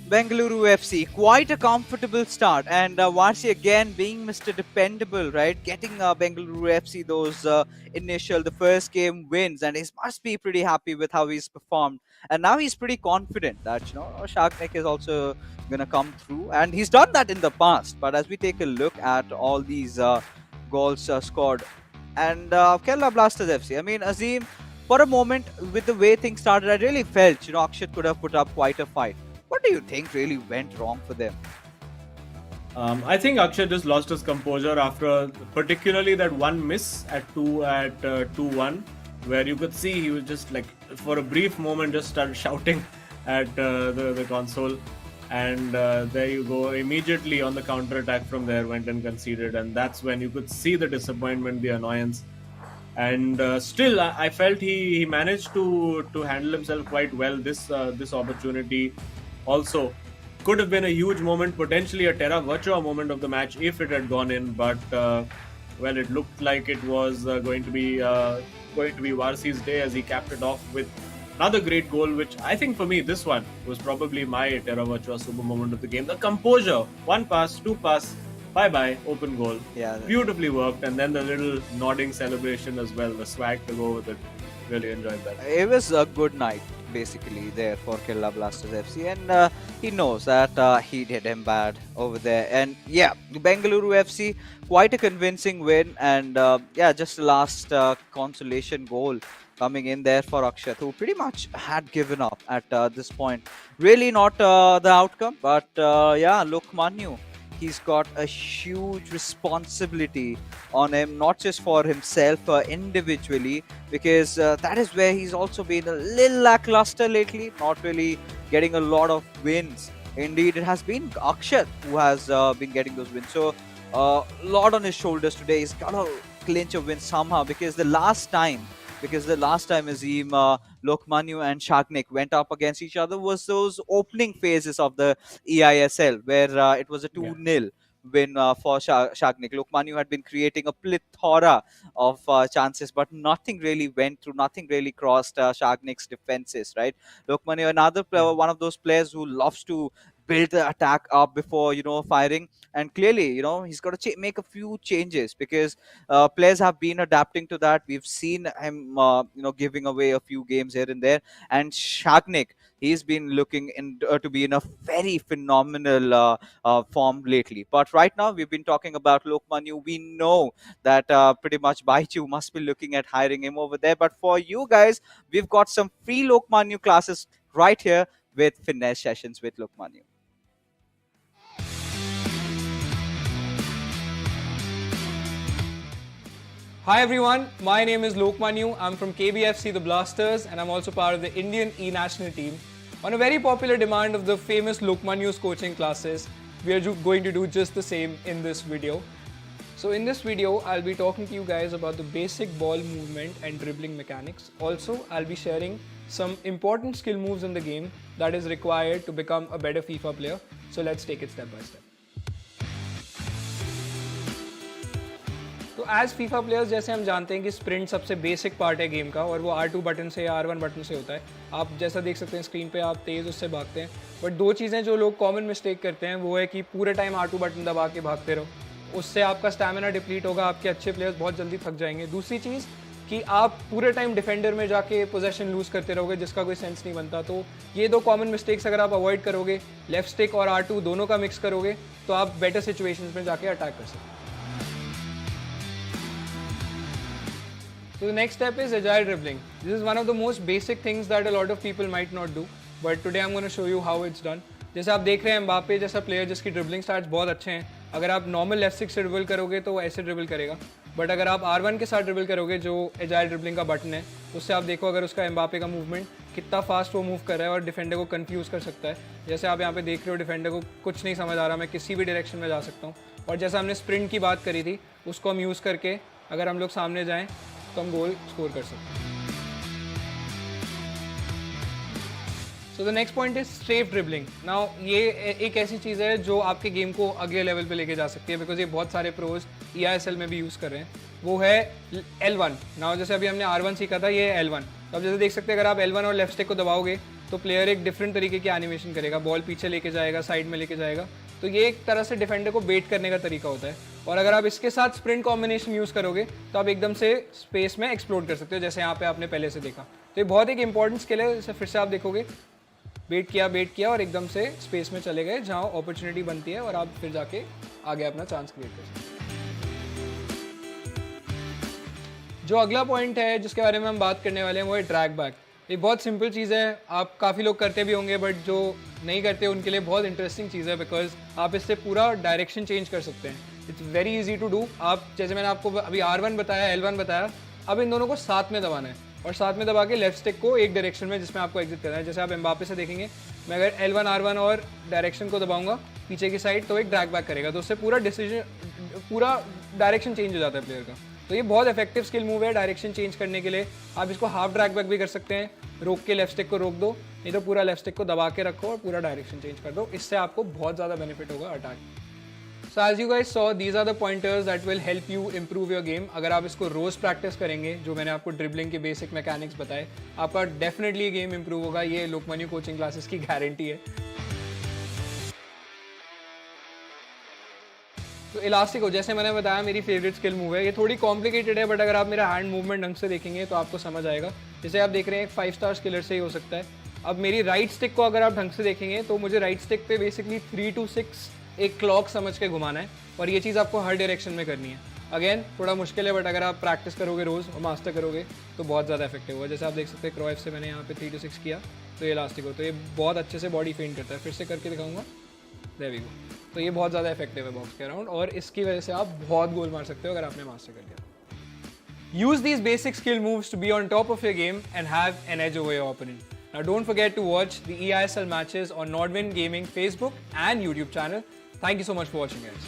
Bengaluru FC. Quite a comfortable start, and Varsi again being Mr. Dependable, right? Getting Bengaluru FC those the first game wins, and he must be pretty happy with how he's performed. And now he's pretty confident that Sharkneck is also gonna come through, and he's done that in the past. But as we take a look at all these goals scored, and Kerala Blasters FC, I mean, Azim, for a moment with the way things started, I really felt Akshat could have put up quite a fight. What do you think really went wrong for them? I think Akshay just lost his composure after, particularly that one miss at 2-1, where you could see he was just like, for a brief moment, just started shouting at the console, and there you go. Immediately on the counter attack from there, went and conceded, and that's when you could see the disappointment, the annoyance. And still, I felt he managed to handle himself quite well. This opportunity also could have been a huge moment, potentially a Terra Virtua moment of the match if it had gone in. But well, it looked like it was going to be Varsi's day as he capped it off with another great goal. Which I think for me, this one was probably my Terra Virtua super moment of the game. The composure, one pass, two pass, bye-bye, open goal. Yeah, Beautifully worked, and then the little nodding celebration as well, the swag to go with it. Really enjoyed that. it was a good night basically there for Kerala Blasters FC, and he knows that he did him bad over there. And yeah, Bengaluru FC, quite a convincing win, and yeah, just the last consolation goal coming in there for Akshat, who pretty much had given up at this point. Really not the outcome, but yeah, look, Manu, he's got a huge responsibility on him, not just for himself individually, because that is where he's also been a little lackluster lately, not really getting a lot of wins. Indeed, it has been Akshat who has been getting those wins. So, a lot on his shoulders today. He's got to clinch a win somehow, because the last time Azim, Lokmanu and Shagnik went up against each other was those opening phases of the eISL, where it was a 2-0 win for Shagnik. Lokmanu had been creating a plethora of chances, but nothing really went through, nothing really crossed Shagnik's defenses, right? Lokmanu, another player, one of those players who loves to build the attack up before firing, and clearly he's got to make a few changes, because players have been adapting to that. We've seen him giving away a few games here and there, and Shagnik, he's been looking to be in a very phenomenal form lately. But right now we've been talking about Lokmanu. We know that pretty much Baichu must be looking at hiring him over there, but for you guys, we've got some free Lokmanu classes right here with finesse sessions with Lokmanu. Hi everyone, my name is Lokmanu. I'm from KBFC the Blasters, and I'm also part of the Indian e-national team. On a very popular demand of the famous Lokmanu's coaching classes, we are going to do just the same in this video. So in this video, I'll be talking to you guys about the basic ball movement and dribbling mechanics. Also, I'll be sharing some important skill moves in the game that is required to become a better FIFA player. So let's take it step by step. As FIFA players जैसे हम जानते हैं कि sprint सबसे basic part है game का और वो R2 बटन से या R1 बटन से होता है। आप जैसा देख सकते हैं स्क्रीन पे, आप तेज़ उससे भागते हैं। बट दो चीज़ें जो लोग कॉमन मिस्टेक करते हैं वो है कि पूरे टाइम R2 बटन दबा के भागते रहो, उससे आपका स्टैमिना डिप्लीट होगा, आपके अच्छे प्लेयर्स बहुत जल्दी थक जाएंगे। दूसरी चीज़ कि आप पूरे टाइम डिफेंडर में जाके पोजीशन लूज़ करते रहोगे जिसका कोई सेंस नहीं बनता। तो ये दो कॉमन मिस्टेक्स अगर आप अवॉइड करोगे, लेफ्ट स्टिक और R2 दोनों का मिक्स करोगे, तो आप बेटर सिचुएशंस में जाके अटैक कर सकते हैं। So the next step is agile dribbling. This is one of the most basic things that a lot of people might not do, but today I'm going to show you how it's done. जैसे आप देख रहे हैं Mbappe जैसा player जिसकी dribbling starts बहुत अच्छे हैं, अगर आप नॉर्मल लेफ्ट स्टिक से ड्रिबल करोगे तो वो ऐसे ड्रिबल करेगा, बट अगर आप R1 के साथ ड्रिबल करोगे जो एजाइल ड्रिबलिंग का बटन है, उससे आप देखो अगर उसका एम्बापे का मूवमेंट कितना फास्ट वो मूव कर रहा है और डिफेंडर को कंफ्यूज कर सकता है। जैसे आप यहाँ पे देख रहे हो डिफेंडर को कुछ नहीं समझ आ रहा, मैं किसी भी डायरेक्शन में जा सकता हूँ। और जैसा हमने स्प्रिंट की बात करी थी, उसको हम यूज़ करके अगर हम लोग सामने जाएँ तो हम गोल स्कोर कर सकते हैं। So the next point is strafe dribbling. Now ये एक ऐसी चीज़ है जो आपके गेम को अगले लेवल पे लेके जा सकती है, बिकॉज ये बहुत सारे प्रोज eISL में भी यूज़ कर रहे हैं। वो है L1। नाउ जैसे अभी हमने R1 सीखा था, ये है L1। तो आप जैसे देख सकते हैं अगर आप L1 और लेफ्ट स्टिक को दबाओगे तो प्लेयर एक डिफरेंट तरीके की एनिमेशन करेगा, बॉल पीछे लेके जाएगा, साइड में लेके जाएगा। तो ये एक तरह से डिफेंडर को बेट करने का तरीका होता है। और अगर आप इसके साथ स्प्रिंट कॉम्बिनेशन यूज़ करोगे तो आप एकदम से स्पेस में एक्सप्लोड कर सकते हो, जैसे यहाँ पे आपने पहले से देखा। तो ये बहुत एक इंपॉर्टेंट स्किल है। जैसे फिर से आप देखोगे, बेट किया और एकदम से स्पेस में चले गए जहाँ अपॉर्चुनिटी बनती है और आप फिर जाके आगे अपना चांस क्रिएट कर सकते हैं। जो अगला पॉइंट है जिसके बारे में हम बात करने वाले हैं वो है ड्रैग बैक। ये बहुत सिंपल चीज़ है, आप काफ़ी लोग करते भी होंगे, बट जो नहीं करते उनके लिए बहुत इंटरेस्टिंग चीज़ है, बिकॉज आप इससे पूरा डायरेक्शन चेंज कर सकते हैं। It's very easy to do. आप जैसे मैंने आपको अभी R1 बताया, L1 बताया, अब इन दोनों को साथ में दबाना है और साथ में दबा के लेफ्ट स्टिक को एक डायरेक्शन में जिसमें आपको एग्जिट करना है। जैसे आप एम्बापे से देखेंगे, मैं अगर L1 R1 और डायरेक्शन को दबाऊंगा पीछे की साइड तो एक ड्रैग बैक करेगा, तो उससे पूरा डायरेक्शन चेंज हो जाता है प्लेयर का। तो ये बहुत इफेक्टिव स्किल मूव है डायरेक्शन चेंज करने के लिए। आप इसको हाफ ड्रैग बैक भी कर सकते हैं, रोक के लेफ्ट स्टिक को रोक दो, नहीं तो पूरा लेफ्ट स्टिक को दबा के रखो और पूरा डायरेक्शन चेंज कर दो। इससे आपको बहुत ज़्यादा बेनिफिट होगा attack. So as you guys saw, these are the pointers that will help you improve your game. अगर आप इसको रोज प्रैक्टिस करेंगे, जो मैंने आपको ड्रिबलिंग के बेसिक मैकेनिक्स बताए, आपका डेफिनेटली गेम इंप्रूव होगा। ये लोकमान्यु कोचिंग क्लासेस की गारंटी है। तो इलास्टिको जैसे मैंने बताया मेरी फेवरेट स्किल मूव है। ये थोड़ी कॉम्प्लिकेटेड है, बट अगर आप मेरा हैंड मूवमेंट ढंग से देखेंगे तो आपको समझ आएगा। जैसे आप देख रहे हैं एक 5 स्टार स्किलर से ही हो सकता है। अब मेरी राइट स्टिक को अगर आप ढंग से देखेंगे तो मुझे राइट स्टिक पे बेसिकली 3 to 6 एक क्लॉक समझ के घुमाना है और ये चीज़ आपको हर डायरेक्शन में करनी है। अगेन थोड़ा मुश्किल है, बट अगर आप प्रैक्टिस करोगे रोज़ और मास्टर करोगे तो बहुत ज़्यादा इफेक्टिव होगा। जैसे आप देख सकते हैं क्रॉइफ से मैंने यहाँ पे 3 to 6 किया तो ये इलास्टिक हो, तो ये बहुत अच्छे से बॉडी फेंट करता है। फिर से करके दिखाऊंगा, देयर वी गो। तो ये बहुत ज़्यादा इफेक्टिव है बॉक्स के अराउंड और इसकी वजह से आप बहुत गोल मार सकते हो अगर आपने मास्टर कर लिया। Use these basic skill moves to be on top of your game and have an edge over your opponent. Now don't forget to watch the eISL matches on Nodwin Gaming Facebook and YouTube channel. Thank you so much for watching, guys.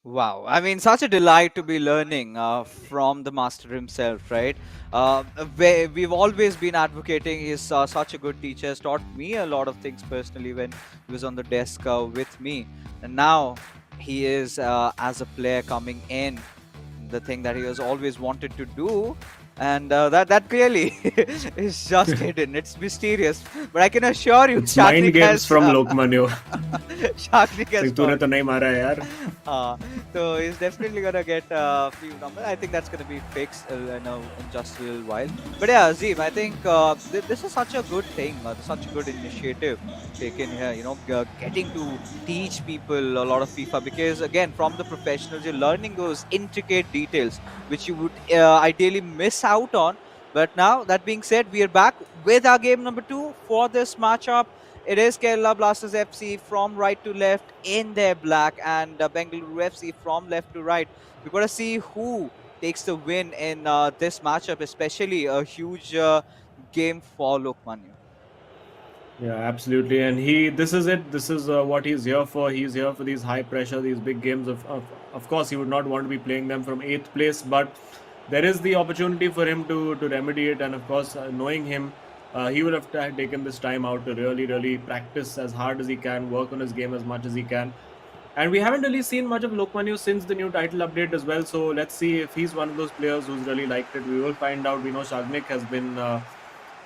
Wow, I mean, such a delight to be learning from the master himself, right? We've always been advocating. He's such a good teacher. Has taught me a lot of things personally when he was on the desk with me, and now he is as a player coming in, the thing that he has always wanted to do. And that clearly is just hidden. It's mysterious, but I can assure you, it's mind games from Lokmanyu. Shaknik has तूने तो नहीं मारा है यार. So he's definitely gonna get a few numbers. I think that's gonna be fixed in just a little while. But yeah, Azim, I think this is such a good thing, such a good initiative taken here. You know, getting to teach people a lot of FIFA, because again, from the professionals, you're learning those intricate details which you would ideally miss out on. But now, that being said, we are back with our game number 2 for this matchup. It is Kerala Blasters FC from right to left in their black, and Bengaluru FC from left to right. We've got to see who takes the win in this matchup, especially a huge game for Lokmanyu. Yeah, absolutely. And this is it. This is what he's here for. He's here for these high pressure, these big games. Of course, he would not want to be playing them from 8th place, but there is the opportunity for him to remedy it. And of course, knowing him, he would have taken this time out to really practice as hard as he can, work on his game as much as he can. And we haven't really seen much of Lokmanu since the new title update as well. So let's see if he's one of those players who's really liked it. We will find out. We know Shagnik has been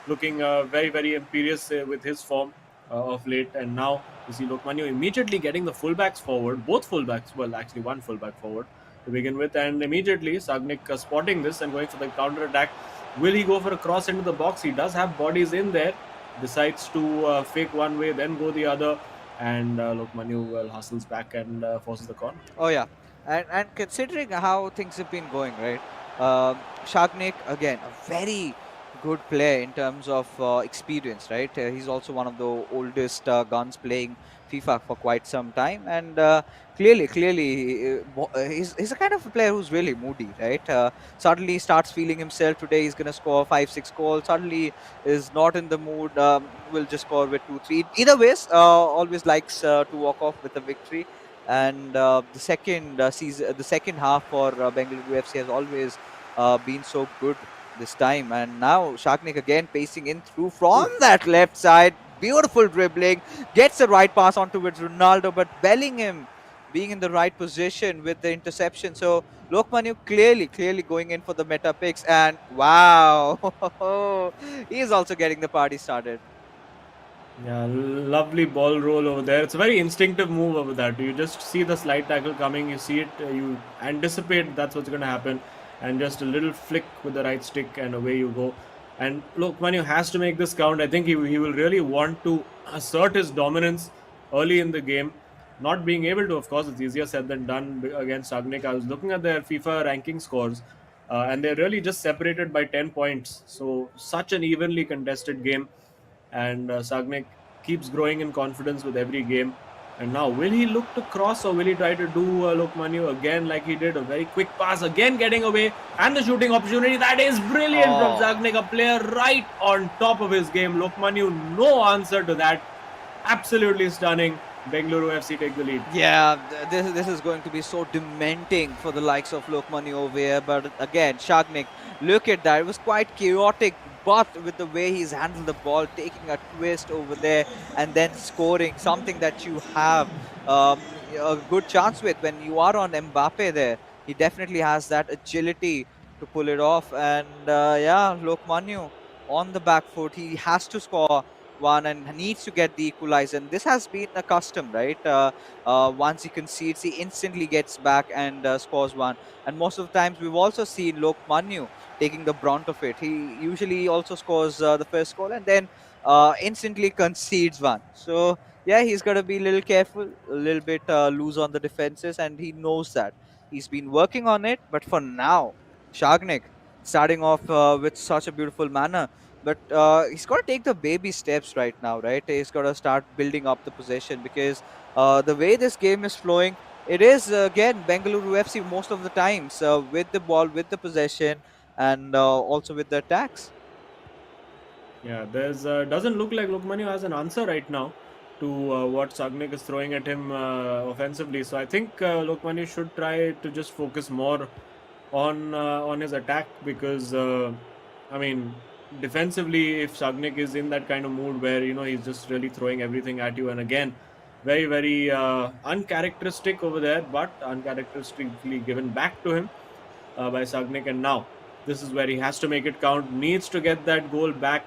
looking very imperious with his form of late. And now you see Lokmanu immediately getting the fullbacks forward. Both fullbacks, well, actually one fullback forward to begin with. And immediately Shagnik spotting this and going for the counter attack. Will he go for a cross into the box? He does have bodies in there. Decides to fake one way, then go the other. And Lokmanu hustles back and forces the corner. Oh yeah, and considering how things have been going, right? Shagnik again a very good player in terms of experience, right? He's also one of the oldest guns playing FIFA for quite some time, and clearly, he's a kind of a player who's really moody, right? Suddenly starts feeling himself today. He's gonna score 5-6 goals. Suddenly is not in the mood. Will just score with 2-3. Either ways, always likes to walk off with a victory. And the second half for Bengaluru FC has always been so good this time. And now Shagnik again pacing in through from that left side. Beautiful dribbling, gets the right pass onto it, Ronaldo, but Bellingham being in the right position with the interception. So Lokmanu clearly going in for the meta picks, and wow, he's also getting the party started. Yeah, lovely ball roll over there. It's a very instinctive move over that. You just see the slide tackle coming, you see it, you anticipate that's what's going to happen, and just a little flick with the right stick, and away you go. And Lokmanu has to make this count. I think he will really want to assert his dominance early in the game. Not being able to, of course, it's easier said than done against Shagnik. I was looking at their FIFA ranking scores, and they're really just separated by 10 points. So, such an evenly contested game. And Shagnik keeps growing in confidence with every game. And now, will he look to cross, or will he try to do Lokmanu again like he did? A very quick pass, again getting away, and the shooting opportunity. That is brilliant from Shagnik, a player right on top of his game. Lokmanu, no answer to that. Absolutely stunning. Bengaluru FC take the lead. Yeah, this is going to be so dementing for the likes of Lokmanu over here. But again, Shagnik, look at that. It was quite chaotic, but with the way he's handled the ball, taking a twist over there and then scoring, something that you have a good chance with when you are on Mbappe there. He definitely has that agility to pull it off. And yeah, Lokmanu on the back foot. He has to score one and needs to get the equalizer. And this has been a custom, right? Once he concedes, he instantly gets back and scores one. And most of the times, we've also seen Lokmanu taking the brunt of it. He usually also scores the first goal and then instantly concedes one. So yeah, he's got to be a little careful, a little bit loose on the defenses, and he knows that. He's been working on it, but for now, Shagnik starting off with such a beautiful manner. But he's got to take the baby steps right now, right? He's got to start building up the possession, because the way this game is flowing, it is, again, Bengaluru FC most of the times with the ball, with the possession, and also with the attacks. Yeah, there's doesn't look like Lokmanu has an answer right now to what Shagnik is throwing at him offensively. So I think Lokmanu should try to just focus more on his attack, because I mean, defensively, if Shagnik is in that kind of mood where he's just really throwing everything at you, and again, very uncharacteristic over there, but uncharacteristically given back to him by Shagnik. And now this is where he has to make it count, needs to get that goal back.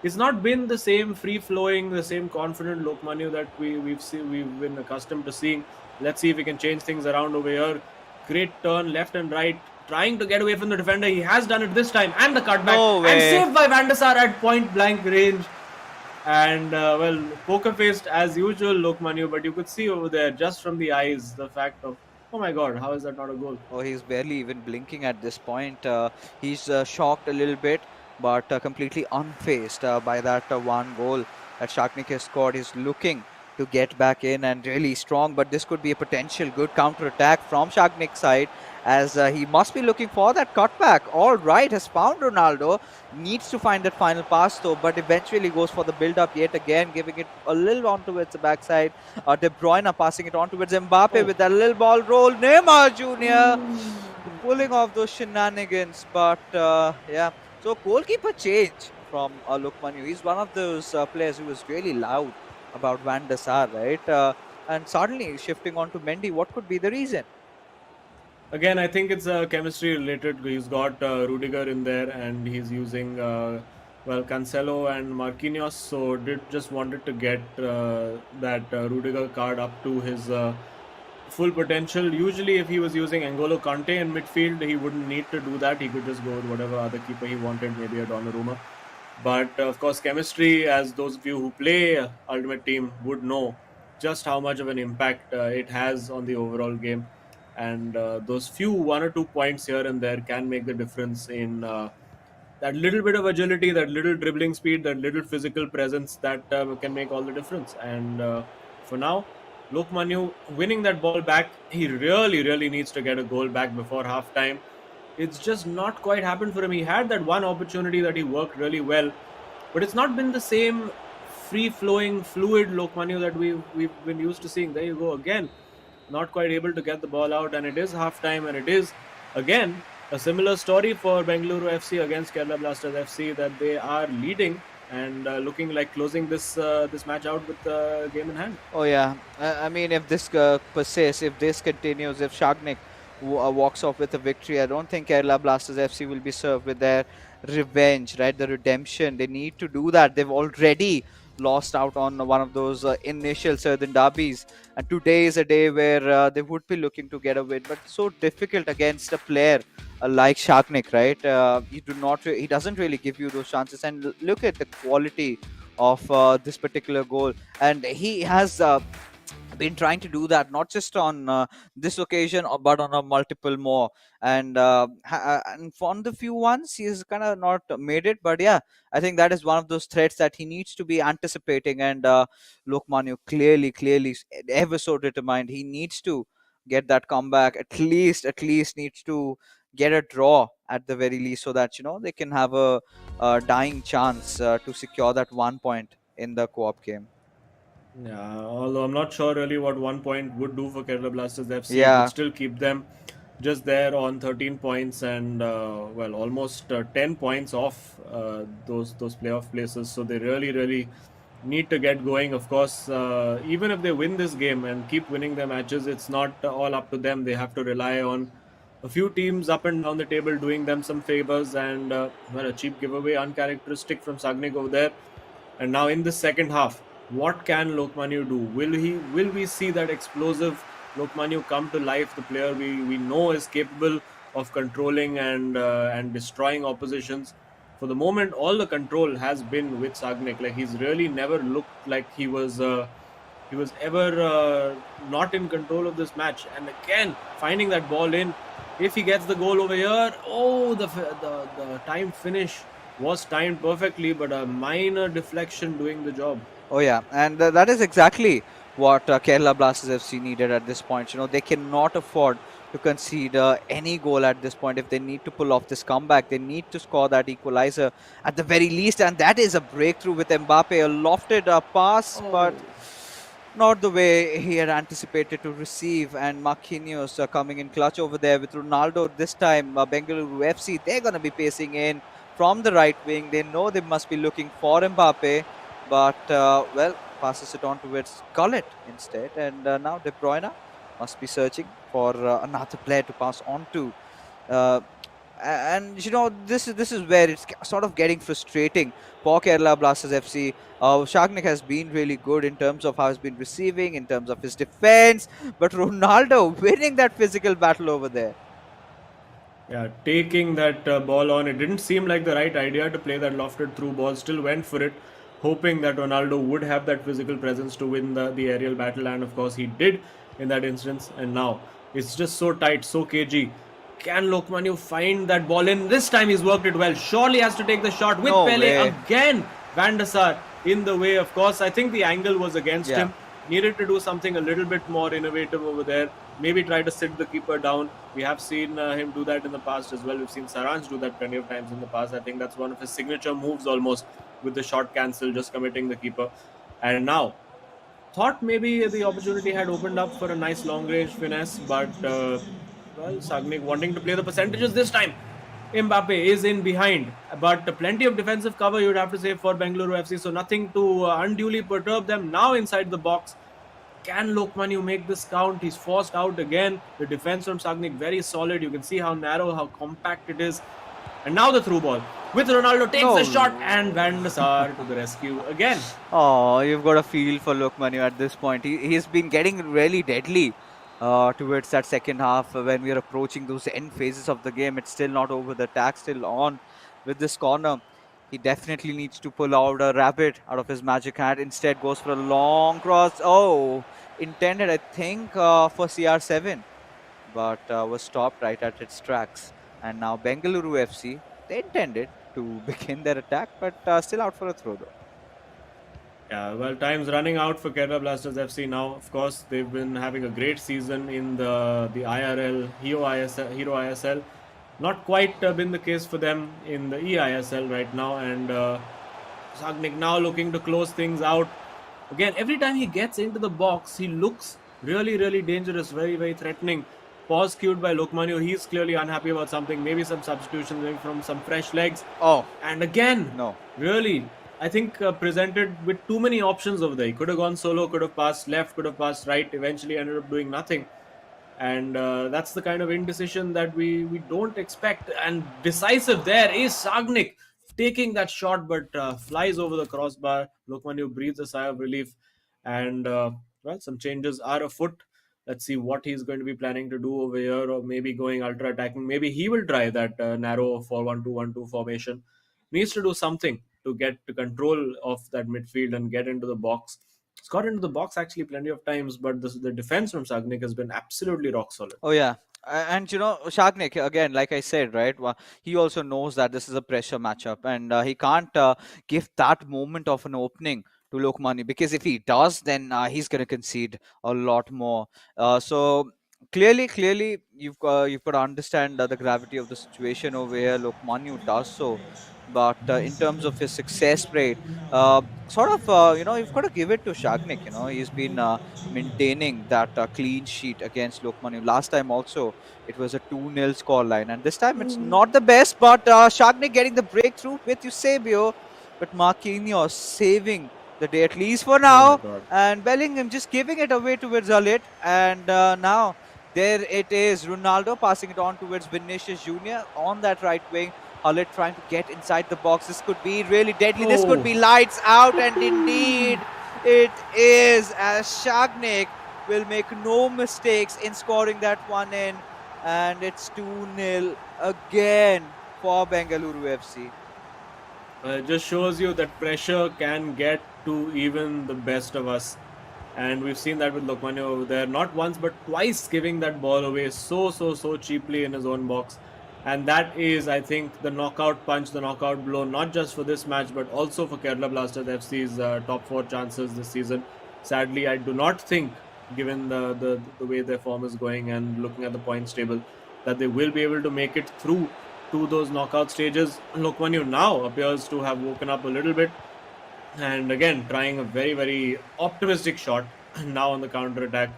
It's not been the same free-flowing, the same confident Lokmanu that we've been accustomed to seeing. Let's see if we can change things around over here. Great turn left and right, trying to get away from the defender. He has done it this time, and the cutback, and saved by Van der Sar at point-blank range. And well, poker-faced as usual, Lokmanu, but you could see over there, just from the eyes, the fact of, oh my God, how is that not a goal? Oh, he's barely even blinking at this point. He's shocked a little bit, but completely unfazed by that one goal that Shagnik has scored. He's looking to get back in and really strong, but this could be a potential good counter-attack from Shagnik's side, as he must be looking for that cutback. All right, has found Ronaldo, needs to find that final pass though, but eventually goes for the build-up yet again, giving it a little on towards the backside. De Bruyne passing it on towards Mbappe with that little ball roll. Neymar Jr. pulling off those shenanigans, but yeah. So goalkeeper change from Lokman. He's one of those players who was really loud about Van der Sar, right? And suddenly shifting on to Mendy, what could be the reason? Again, I think it's chemistry related. He's got Rudiger in there, and he's using Cancelo and Marquinhos. So did just wanted to get that Rudiger card up to his full potential. Usually, if he was using N'Golo Kante in midfield, he wouldn't need to do that. He could just go with whatever other keeper he wanted, maybe a Donnarumma. But of course, chemistry, as those of you who play Ultimate Team would know, just how much of an impact it has on the overall game. And those few 1 or 2 points here and there can make the difference in that little bit of agility, that little dribbling speed, that little physical presence that can make all the difference. And for now, Lokman winning that ball back, he really needs to get a goal back before half time. It's just not quite happened for him. He had that one opportunity that he worked really well, but it's not been the same free-flowing, fluid Lokman that we've been used to seeing. There you go again, not quite able to get the ball out, and it is half-time, and it is again a similar story for Bengaluru FC against Kerala Blasters FC, that they are leading and looking like closing this match out with the game in hand. Oh yeah, I mean, if this persists, if this continues, if Shagnik walks off with a victory, I don't think Kerala Blasters FC will be served with their revenge, right? The redemption. They need to do that. They've already lost out on one of those initial Southern derbies, and today is a day where they would be looking to get a win, but so difficult against a player like Shagnik, right? He doesn't really give you those chances, and look at the quality of this particular goal, and he has been trying to do that not just on this occasion but on a multiple more, and and on the few ones he's kind of not made it, but yeah, I think that is one of those threats that he needs to be anticipating, and Lokman clearly ever so determined. He needs to get that comeback, at least needs to get a draw at the very least, so that they can have a dying chance to secure that 1 point in the co-op game. Yeah, although I'm not sure really what 1 point would do for Kerala Blasters FC. It Yeah. would still keep them just there on 13 points and almost 10 points off those playoff places. So they really need to get going. Of course, even if they win this game and keep winning their matches, it's not all up to them. They have to rely on a few teams up and down the table doing them some favors, and a cheap giveaway, uncharacteristic from Sagnik over there. And now in the second half, what can Lokman do? Will we see that explosive Lokman come to life? The player we know is capable of controlling and destroying oppositions. For the moment, all the control has been with Sagnik. Like, he's really never looked like he was ever not in control of this match. And again, finding that ball in. If he gets the goal over here, the time finish was timed perfectly, but a minor deflection doing the job. Oh yeah, and that is exactly what Kerala Blasters FC needed at this point. They cannot afford to concede any goal at this point. If they need to pull off this comeback, they need to score that equalizer at the very least, and that is a breakthrough with Mbappe, a lofted pass, but not the way he had anticipated to receive, and Marquinhos coming in clutch over there with Ronaldo this time. Bengaluru FC, they're going to be pacing in from the right wing. They know they must be looking for Mbappe, but passes it on towards Gullit instead, and now De Bruyne must be searching for another player to pass on to. And this is where it's sort of getting frustrating for Kerala Blasters FC. Shagnik has been really good in terms of how he's been receiving, in terms of his defense, but Ronaldo winning that physical battle over there. Yeah, taking that ball on, it didn't seem like the right idea to play that lofted through ball. Still went for it, hoping that Ronaldo would have that physical presence to win the aerial battle, and of course he did in that instance. And now it's just so tight, so cagey. Can Lokman find that ball in? This time he's worked it well. Surely has to take the shot with No Pele way. again. Van der Sar in the way, of course. I think the angle was against him. Needed to do something a little bit more innovative over there. Maybe try to sit the keeper down. We have seen him do that in the past as well. We've seen Saranj do that plenty of times in the past. I think that's one of his signature moves almost, with the shot cancel, just committing the keeper. And now, thought maybe the opportunity had opened up for a nice long range finesse, but Sagnik wanting to play the percentages this time. Mbappe is in behind, but plenty of defensive cover you'd have to say for Bengaluru FC, so nothing to unduly perturb them. Now inside the box, can Lokmanu make this count? He's forced out again. The defense from Sagnik very solid. You can see how narrow, how compact it is. And now the through ball with Ronaldo takes No. the shot, and Van der Sar to the rescue again. Oh, you've got a feel for Lokmanu at this point. He's been getting really deadly towards that second half when we are approaching those end phases of the game. It's still not over. The attack still on with this corner. He definitely needs to pull out a rabbit out of his magic hat. Instead, goes for a long cross. Oh, intended, I think, for CR7, but was stopped right at its tracks. And now Bengaluru FC, they intended to begin their attack, but still out for a throw though. Yeah, well, time's running out for Kerala Blasters FC now. Of course, they've been having a great season in the IRL, Hero ISL. Not quite been the case for them in the eISL right now, and Sagnik now looking to close things out. Again, every time he gets into the box, he looks really, really dangerous, very, very threatening. Pause cued by Lokmanu. He's clearly unhappy about something. Maybe some substitutions, maybe from some fresh legs. Oh, And again, no. really, I think presented with too many options over there. He could have gone solo, could have passed left, could have passed right. Eventually, ended up doing nothing. And that's the kind of indecision that we don't expect. And decisive there is Sagnik taking that shot, but flies over the crossbar. Lokmanu breathes a sigh of relief, and well, some changes are afoot. Let's see what he's going to be planning to do over here, or maybe going ultra attacking. Maybe he will try that narrow 4-1-2-1-2 formation. Needs to do something to get to control of that midfield and get into the box. He's got into the box actually plenty of times, but the defense from Sagnik has been absolutely rock solid. Oh yeah. And Shagnik, again, like I said, right, he also knows that this is a pressure matchup, and he can't give that moment of an opening to Lokmani, because if he does, then he's going to concede a lot more. So clearly, you've got to understand the gravity of the situation over here. Lokmani does so, but in terms of his success rate, you've got to give it to Shagnik. He's been maintaining that clean sheet against Lokmanu. Last time also, it was a 2-0 scoreline, and this time it's not the best, but Shagnik getting the breakthrough with Eusebio, but Marquinhos saving the day, at least for Oh now, my God. and Bellingham just giving it away towards Zalit, and now there it is, Ronaldo passing it on towards Vinicius Jr. on that right wing. Hullet trying to get inside the box. This could be really deadly. This could be lights out, and indeed it is, as Shagnik will make no mistakes in scoring that one in, and it's 2-0 again for Bengaluru FC. It just shows you that pressure can get to even the best of us. And we've seen that with Lokmanu over there, not once but twice giving that ball away so cheaply in his own box. And that is, I think, the knockout punch, the knockout blow, not just for this match, but also for Kerala Blasters FC's top 4 chances this season. Sadly, I do not think, given the way their form is going and looking at the points table, that they will be able to make it through to those knockout stages. Lokmanu now appears to have woken up a little bit, and again trying a very, very optimistic shot now on the counter attack.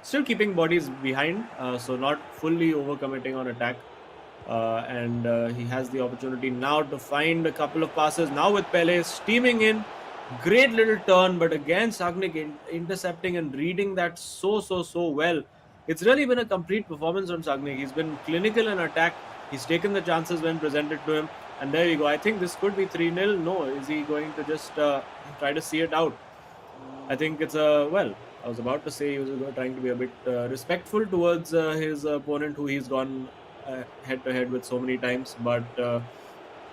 Still keeping bodies behind, so not fully overcommitting on attack. And he has the opportunity now to find a couple of passes. Now with Pele steaming in, great little turn, but again Sagnik intercepting and reading that so well. It's really been a complete performance from Sagnik. He's been clinical in attack. He's taken the chances when presented to him, and there you go. I think this could be 3-0. No, is he going to just try to see it out? I think it's well, I was about to say he was trying to be a bit respectful towards his opponent, who he's gone head to head with so many times, but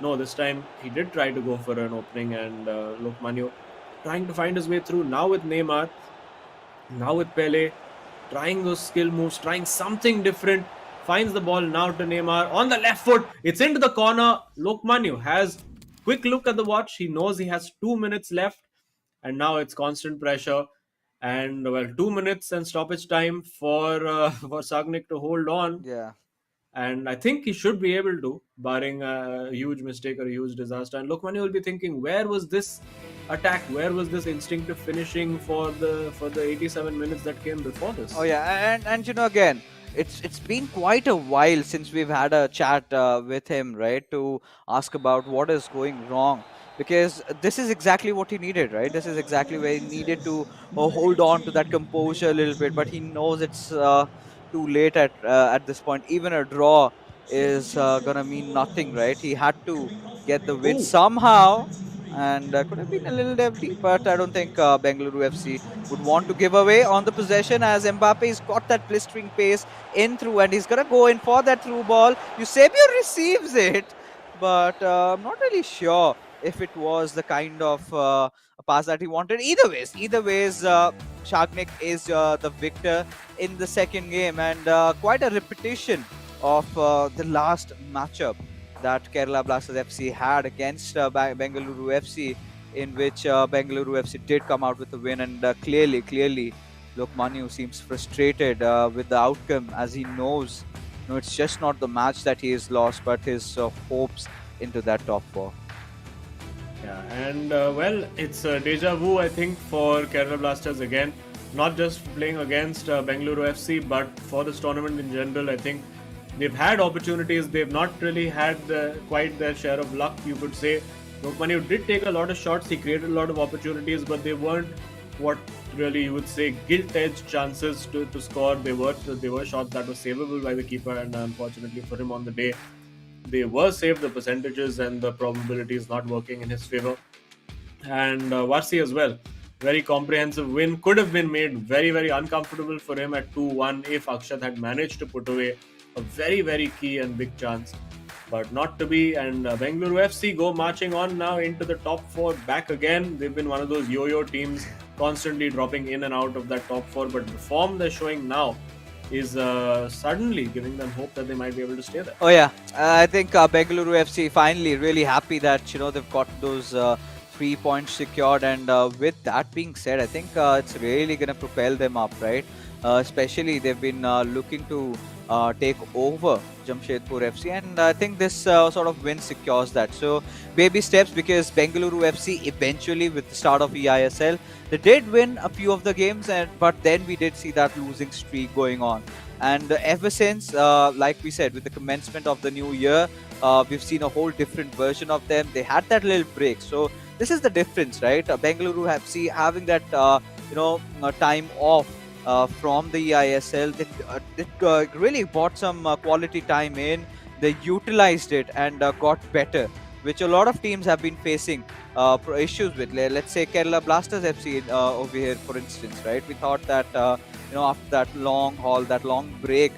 no, this time he did try to go for an opening, and Lokmanu trying to find his way through now with Neymar, now with Pele, trying those skill moves, trying something different. Finds the ball now to Neymar on the left foot. It's into the corner. Lokmanu has quick look at the watch. He knows he has 2 minutes left, and now it's constant pressure. And well, 2 minutes and stoppage time for Sagnik to hold on. Yeah. And I think he should be able to, barring a huge mistake or a huge disaster. And Lokmanu will be thinking, where was this attack? Where was this instinctive finishing for the 87 minutes that came before this? Oh yeah, and again, it's been quite a while since we've had a chat with him, right? To ask about what is going wrong. Because this is exactly what he needed, right? This is exactly where he needed to hold on to that composure a little bit. But he knows it's too late at this point. Even a draw is gonna mean nothing, right? He had to get the win Oh, somehow, and could have been a little deadly. But I don't think Bengaluru FC would want to give away on the possession, as Mbappe's got that blistering pace in through, and he's gonna go in for that through ball. Eusebio receives it, but I'm not really sure if it was the kind of a pass that he wanted. Either ways, Shagnik is the victor in the second game, and quite a repetition of the last matchup that Kerala Blasters FC had against Bengaluru FC, in which Bengaluru FC did come out with a win, and clearly, Lokmanu seems frustrated with the outcome, as he knows, it's just not the match that he has lost, but his hopes into that top four. yeah, and well, it's deja vu, I think, for Kerala Blasters again. Not just playing against Bengaluru FC, but for this tournament in general. I think they've had opportunities. They've not really had quite their share of luck, you could say. Lokmanu did take a lot of shots. He created a lot of opportunities, but they weren't what really you would say gilt-edged chances to score. They were shots that were savable by the keeper, and unfortunately for him on the day, they were saved. The percentages and the probabilities not working in his favor. And Varsi as well. Very comprehensive win. Could have been made very, very uncomfortable for him at 2-1 if Akshat had managed to put away a very, very key and big chance. But not to be. And Bengaluru FC go marching on now into the top four back again. They've been one of those yo-yo teams, constantly dropping in and out of that top four. But the form they're showing now is suddenly giving them hope that they might be able to stay there. Oh yeah, I think Bengaluru FC finally really happy that they've got those 3 points secured, and with that being said, I think it's really gonna propel them up, right? Especially they've been looking to take over Jamshedpur FC, and I think this sort of win secures that. So baby steps, because Bengaluru FC eventually, with the start of eISL, they did win a few of the games, but then we did see that losing streak going on. And ever since, like we said, with the commencement of the new year, we've seen a whole different version of them. They had that little break. So this is the difference, right? Bengaluru FC having that, time off from the eISL. They really bought some quality time in. They utilized it and got better, which a lot of teams have been facing issues with. Let's say Kerala Blasters FC over here, for instance, right? We thought that after that long haul, that long break,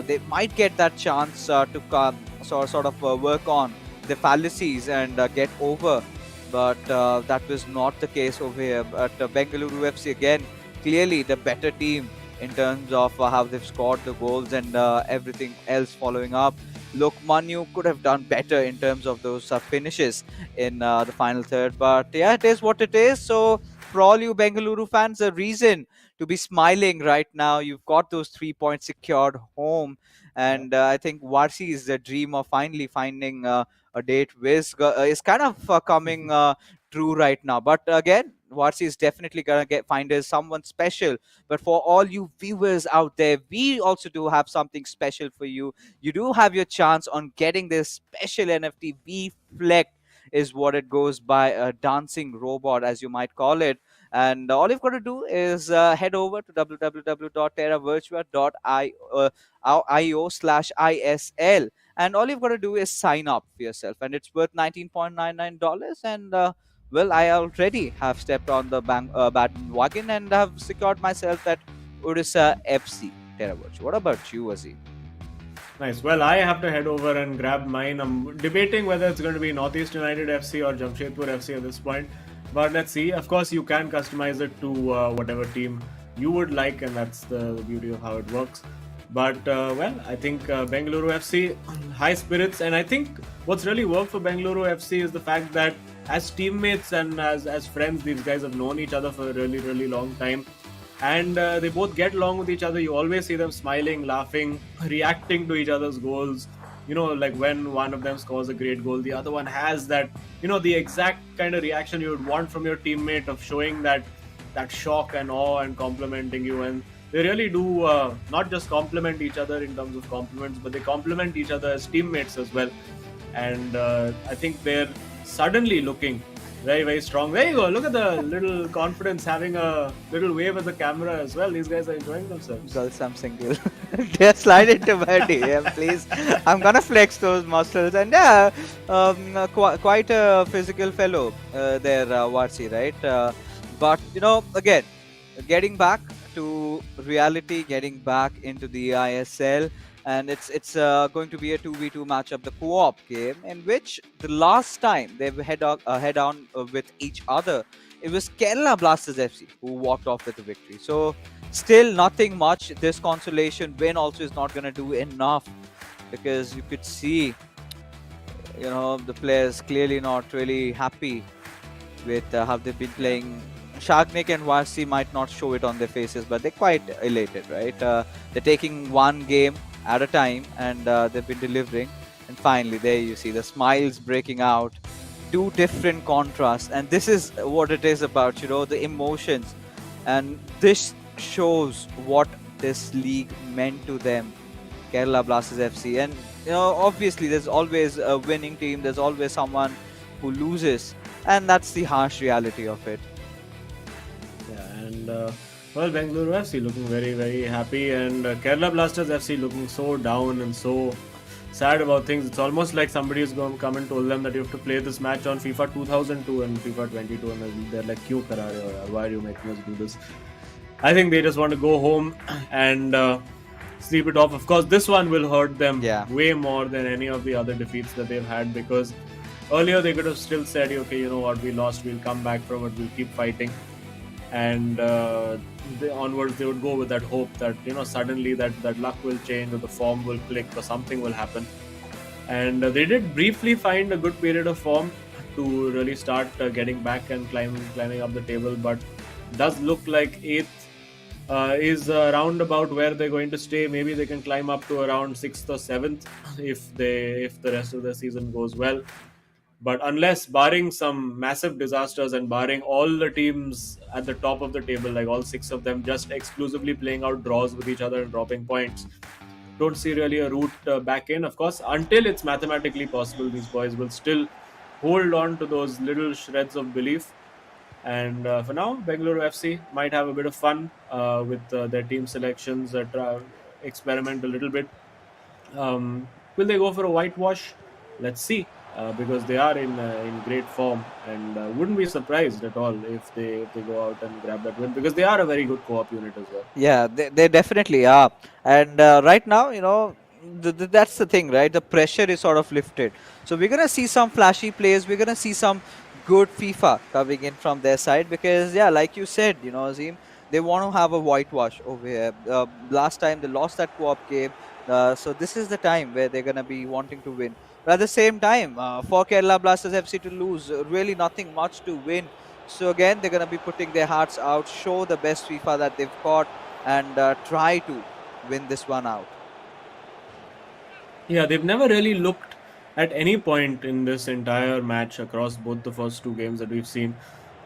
they might get that chance to come, sort of work on the fallacies and get over. But that was not the case over here. But Bengaluru FC again, clearly the better team in terms of how they've scored the goals and everything else following up. Lokmanu could have done better in terms of those finishes in the final third. But yeah, it is what it is. So for all you Bengaluru fans, a reason to be smiling right now. You've got those 3 points secured home. And I think Varsi is the dream of finally finding a date with is kind of coming true right now. But again, Varsi is definitely gonna find us someone special. But for all you viewers out there, we also do have something special for you. You do have your chance on getting this special NFT. V-Fleck is what it goes by, a dancing robot, as you might call it. And all you've got to do is head over to www.terravirtua.io/ISL, and all you've got to do is sign up for yourself, and it's worth $19.99. And well, I already have stepped on the bandwagon and have secured myself that Odisha FC Terra Virtua. What about you, Azim? Nice. Well, I have to head over and grab mine. I'm debating whether it's going to be Northeast United FC or Jamshedpur FC at this point. But let's see. Of course, you can customize it to whatever team you would like, and that's the beauty of how it works. But well, I think Bengaluru FC, high spirits, and I think what's really worked for Bengaluru FC is the fact that as teammates and as friends, these guys have known each other for a really, really long time. And they both get along with each other. You always see them smiling, laughing, reacting to each other's goals. Like when one of them scores a great goal, the other one has that, the exact kind of reaction you would want from your teammate, of showing that shock and awe and complimenting you. And they really do not just complement each other in terms of compliments, but they complement each other as teammates as well. And I think they're suddenly looking very, very strong. There you go. Look at the little confidence, having a little wave at the camera as well. These guys are enjoying themselves. Girls, I'm single. Just slide into my DM, please. I'm gonna flex those muscles. And yeah, quite a physical fellow there, Varsi, right? But again, getting back to reality, getting back into the eISL, and it's going to be a 2v2 matchup, the co-op game, in which the last time they've head on with each other, it was Kerala Blasters FC who walked off with the victory. So still nothing much. This consolation win also is not going to do enough, because you could see the players clearly not really happy with how they've been playing. Shagnik and Varsi might not show it on their faces, but they're quite elated, right? They're taking one game at a time, and they've been delivering. And finally, there you see the smiles breaking out. Two different contrasts, and this is what it is about, the emotions. And this shows what this league meant to them, Kerala Blasters FC. And obviously, there's always a winning team. There's always someone who loses, and that's the harsh reality of it. Yeah, and well, Bengaluru FC looking very, very happy, and Kerala Blasters FC looking so down and so sad about things. It's almost like somebody is going to come and told them that you have to play this match on FIFA 2002 and FIFA 22, and they're like, "Kyun kara rahe ho yaar? Why are you making us do this?" I think they just want to go home and sleep it off. Of course, this one will hurt them way more than any of the other defeats that they've had, because earlier they could have still said, "Okay, you know what? We lost. We'll come back from it. We'll keep fighting." And onwards they would go with that hope that suddenly that luck will change, or the form will click, or something will happen. And they did briefly find a good period of form to really start getting back and climbing up the table, but does look like 8th is around about where they're going to stay. Maybe they can climb up to around 6th or 7th if the rest of the season goes well. But unless, barring some massive disasters and barring all the teams at the top of the table, like all 6 of them just exclusively playing out draws with each other and dropping points, don't see really a route back in. Of course, until it's mathematically possible, these boys will still hold on to those little shreds of belief. And for now, Bengaluru FC might have a bit of fun with their team selections, experiment a little bit. Will they go for a whitewash? Let's see. Because they are in great form, and wouldn't be surprised at all if they go out and grab that win, because they are a very good co-op unit as well. Yeah, they definitely are. And right now, that's the thing, right? The pressure is sort of lifted. So we're going to see some flashy plays. We're going to see some good FIFA coming in from their side, because, yeah, like you said, Azim, they want to have a whitewash over here. Last time they lost that co-op game. So this is the time where they're going to be wanting to win. But at the same time, for Kerala Blasters FC to lose, really nothing much to win. So again, they're going to be putting their hearts out, show the best FIFA that they've got, and try to win this one out. Yeah, they've never really looked at any point in this entire match across both the first 2 games that we've seen.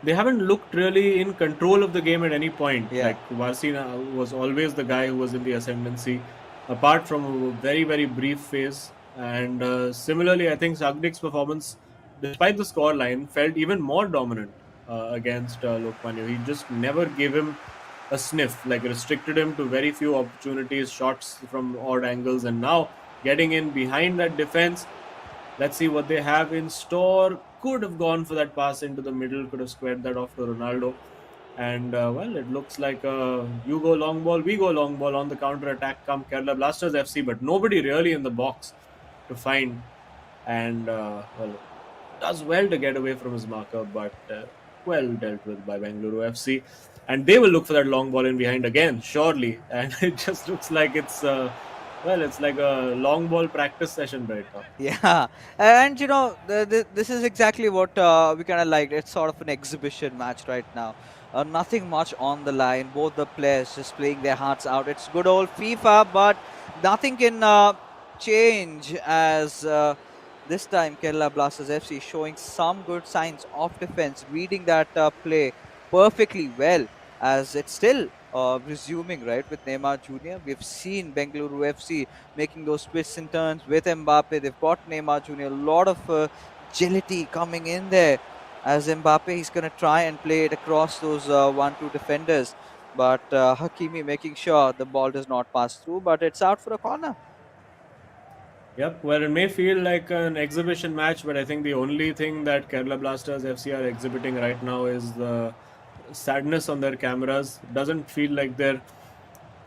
They haven't looked really in control of the game at any point. Yeah. Like, Varsina was always the guy who was in the ascendancy, apart from a very, very brief phase. And similarly, I think Sagnik's performance, despite the scoreline, felt even more dominant against Lokmanya. He just never gave him a sniff, like restricted him to very few opportunities, shots from odd angles, and now getting in behind that defense. Let's see what they have in store. Could have gone for that pass into the middle, could have squared that off to Ronaldo. And well, it looks like you go long ball, we go long ball. On the counter attack come Kerala Blasters FC, but nobody really in the box to find. And well, does well to get away from his marker, but well dealt with by Bengaluru FC. And they will look for that long ball in behind again, surely. And it just looks like it's well, it's like a long ball practice session right now. Yeah, and this is exactly what we kind of liked. It's sort of an exhibition match right now. Nothing much on the line. Both the players just playing their hearts out. It's good old FIFA, but nothing can change as this time Kerala Blasters FC showing some good signs of defense, reading that play perfectly well, as it's still resuming, right, with Neymar Jr. We've seen Bengaluru FC making those twists and turns with Mbappe. They've got Neymar Jr. A lot of agility coming in there. As Mbappe, he's going to try and play it across those 1-2 defenders. But Hakimi making sure the ball does not pass through, but it's out for a corner. Yep, well, it may feel like an exhibition match, but I think the only thing that Kerala Blasters FC are exhibiting right now is the sadness on their cameras. Doesn't feel like they're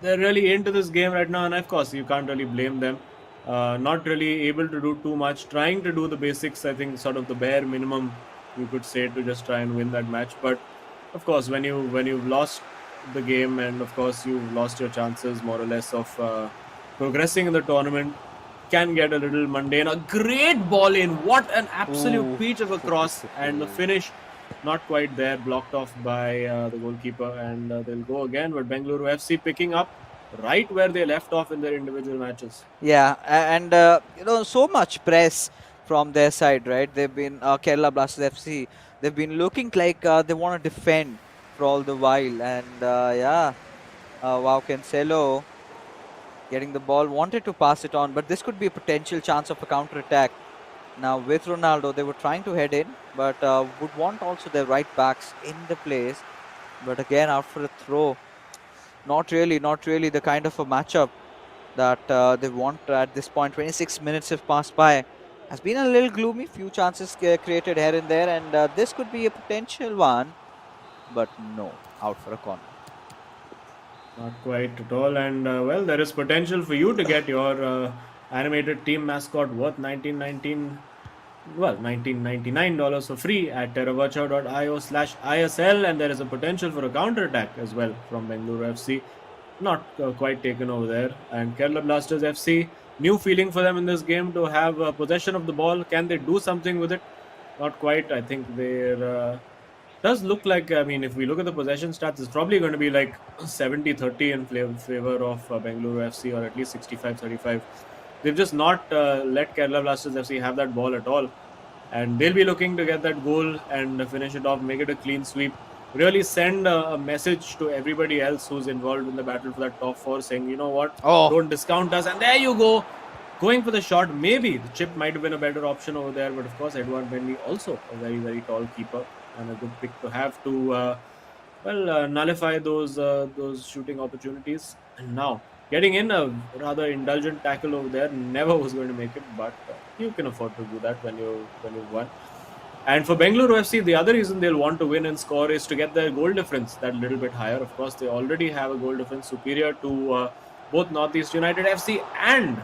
really into this game right now, and of course, you can't really blame them. Not really able to do too much, trying to do the basics. I think sort of the bare minimum you could say to just try and win that match. But of course, when you've lost the game, and of course you've lost your chances more or less of progressing in the tournament, can get a little mundane. A great ball in, what an absolute peach of a cross, and the finish not quite there, blocked off by the goalkeeper, and they'll go again. But Bengaluru FC picking up right where they left off in their individual matches. Yeah, and so much press from their side, right? They've been Kerala Blasters FC. They've been looking like they want to defend for all the while, and wow, Cancelo getting the ball, wanted to pass it on, but this could be a potential chance of a counter attack. Now with Ronaldo, they were trying to head in, but would want also their right backs in the place. But again, out for a throw. Not really the kind of a matchup that they want at this point. 26 minutes have passed by. Has been a little gloomy. Few chances created here and there, and this could be a potential one. But no, out for a corner. Not quite at all, and well, there is potential for you to get your animated team mascot worth $19.99 for free at terravacha.io/ISL, and there is a potential for a counter attack as well from Bengaluru FC. Not quite taken over there, and Kerala Blasters FC, new feeling for them in this game to have possession of the ball. Can they do something with it? Not quite. I think they're does look like, I mean, if we look at the possession stats, it's probably going to be like 70-30 in favor of Bengaluru FC, or at least 65-35. They've just not let Kerala Blasters FC have that ball at all. And they'll be looking to get that goal and finish it off, make it a clean sweep. Really send a message to everybody else who's involved in the battle for that top four, saying, you know what, don't discount us. And there you go. Going for the shot, maybe the chip might have been a better option over there, but of course Edouard Mendy also a very, very tall keeper, and a good pick to have to nullify those shooting opportunities. And now getting in a rather indulgent tackle over there, never was going to make it, but you can afford to do that when you've won. And for Bengaluru FC, the other reason they'll want to win and score is to get their goal difference that little bit higher. Of course, they already have a goal difference superior to both Northeast United FC and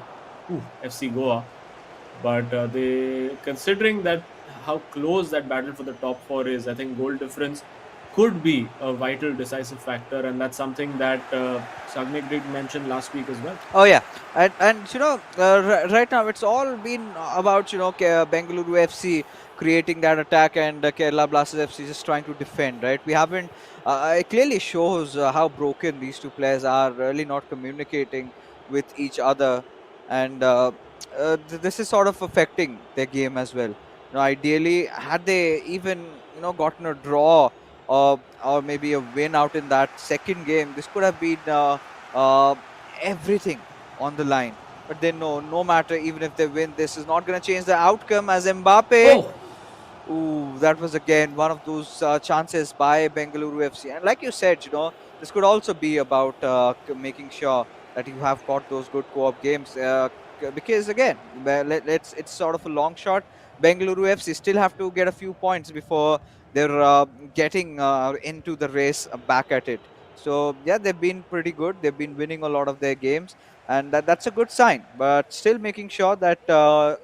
FC Goa, but they, considering that how close that battle for the top four is, I think goal difference could be a vital decisive factor, and that's something that Sagnik did mention last week as well. Oh yeah, and right now it's all been about Bengaluru FC creating that attack, and Kerala Blasters FC just trying to defend. Right, we haven't. It clearly shows how broken these two players are. Really not communicating with each other, and this is sort of affecting their game as well. Ideally, had they even gotten a draw or maybe a win out in that second game, this could have been everything on the line. But then no matter, even if they win, this is not going to change the outcome, as Mbappe. Ooh, that was again one of those chances by Bengaluru FC. And like you said, this could also be about making sure that you have got those good co-op games. Because again, it's sort of a long shot. Bengaluru FC still have to get a few points before they're getting into the race back at it. So yeah, they've been pretty good. They've been winning a lot of their games, and that's a good sign. But still making sure that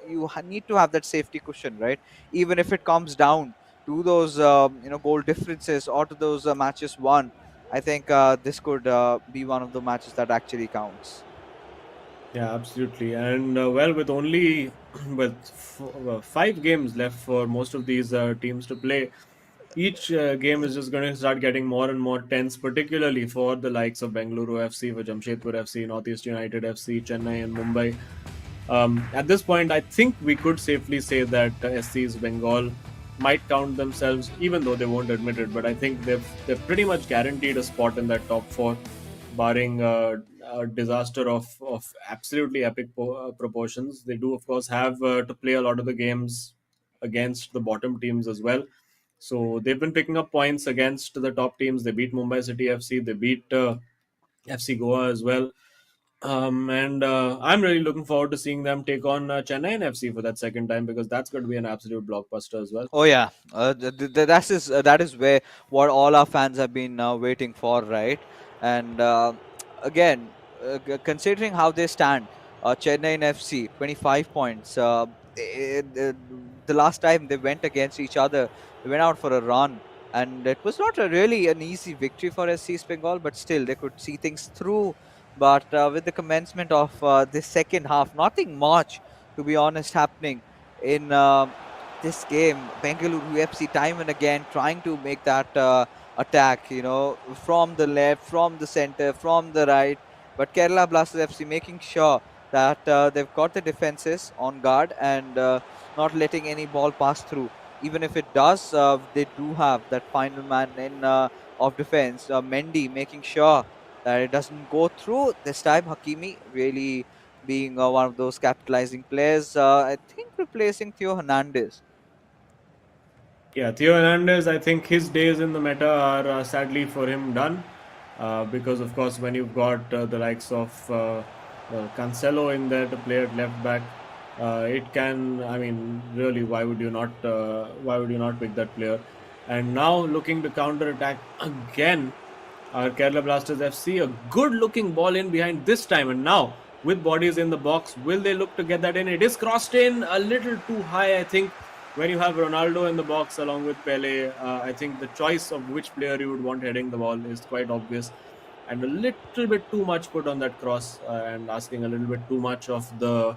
you need to have that safety cushion, right? Even if it comes down to those goal differences or to those matches won, I think this could be one of the matches that actually counts. Yeah, absolutely. And well, with only 5 games left for most of these teams to play, each game is just going to start getting more and more tense, particularly for the likes of Bengaluru FC, for Jamshedpur FC, Northeast United FC, Chennai and Mumbai. At this point, I think we could safely say that SC East Bengal might count themselves, even though they won't admit it. But I think they've pretty much guaranteed a spot in that top four, barring a disaster of absolutely epic proportions. They do, of course, have to play a lot of the games against the bottom teams as well. So they've been picking up points against the top teams. They beat Mumbai City FC. They beat FC Goa as well. And I'm really looking forward to seeing them take on Chennai FC for that second time, because that's going to be an absolute blockbuster as well. Oh yeah, that is where what all our fans have been waiting for, right? And again, considering how they stand, Chennai FC 25 points. The last time they went against each other, they went out for a run, and it was not really an easy victory for SC East Bengal, but still they could see things through. But with the commencement of this second half, nothing much, to be honest, happening in. This game, Bengaluru FC time and again trying to make that attack, from the left, from the center, from the right. But Kerala Blasters FC making sure that they've got the defenses on guard and not letting any ball pass through. Even if it does, they do have that final man in of defense, Mendy, making sure that it doesn't go through. This time, Hakimi really being one of those capitalizing players. I think replacing Theo Hernandez. Yeah, Theo Hernandez, I think his days in the meta are sadly for him done. Because, of course, when you've got the likes of Cancelo in there to play at left back, it can, I mean, really, why would you not pick that player? And now looking to counter attack again, our Kerala Blasters FC, a good looking ball in behind this time, and now with bodies in the box, will they look to get that in? It is crossed in a little too high, I think. When you have Ronaldo in the box along with Pele, I think the choice of which player you would want heading the ball is quite obvious, and a little bit too much put on that cross, and asking a little bit too much of the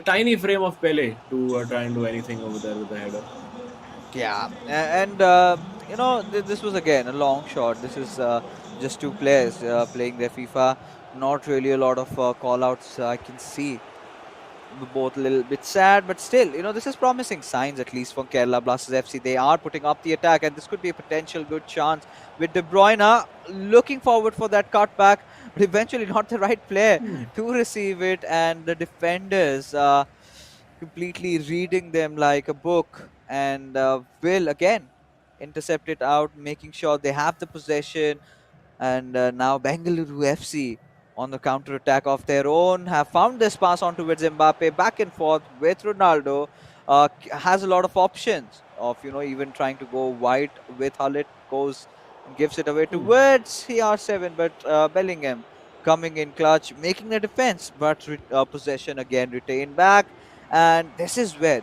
tiny frame of Pele to try and do anything over there with the header. Yeah, and this was again a long shot. This is just two players playing their FIFA. Not really a lot of call-outs I can see. Both a little bit sad, but still, this is promising signs, at least for Kerala Blasters FC. They are putting up the attack, and this could be a potential good chance with De Bruyne looking forward for that cutback, but eventually not the right player to receive it, and the defenders completely reading them like a book, and will again intercept it out, making sure they have the possession. And now Bengaluru FC on the counter attack of their own have found this pass on towards Mbappe, back and forth with Ronaldo. Has a lot of options of even trying to go wide with Hullet, goes and gives it away towards CR7, but Bellingham coming in clutch, making the defense, but possession again retained back. And this is where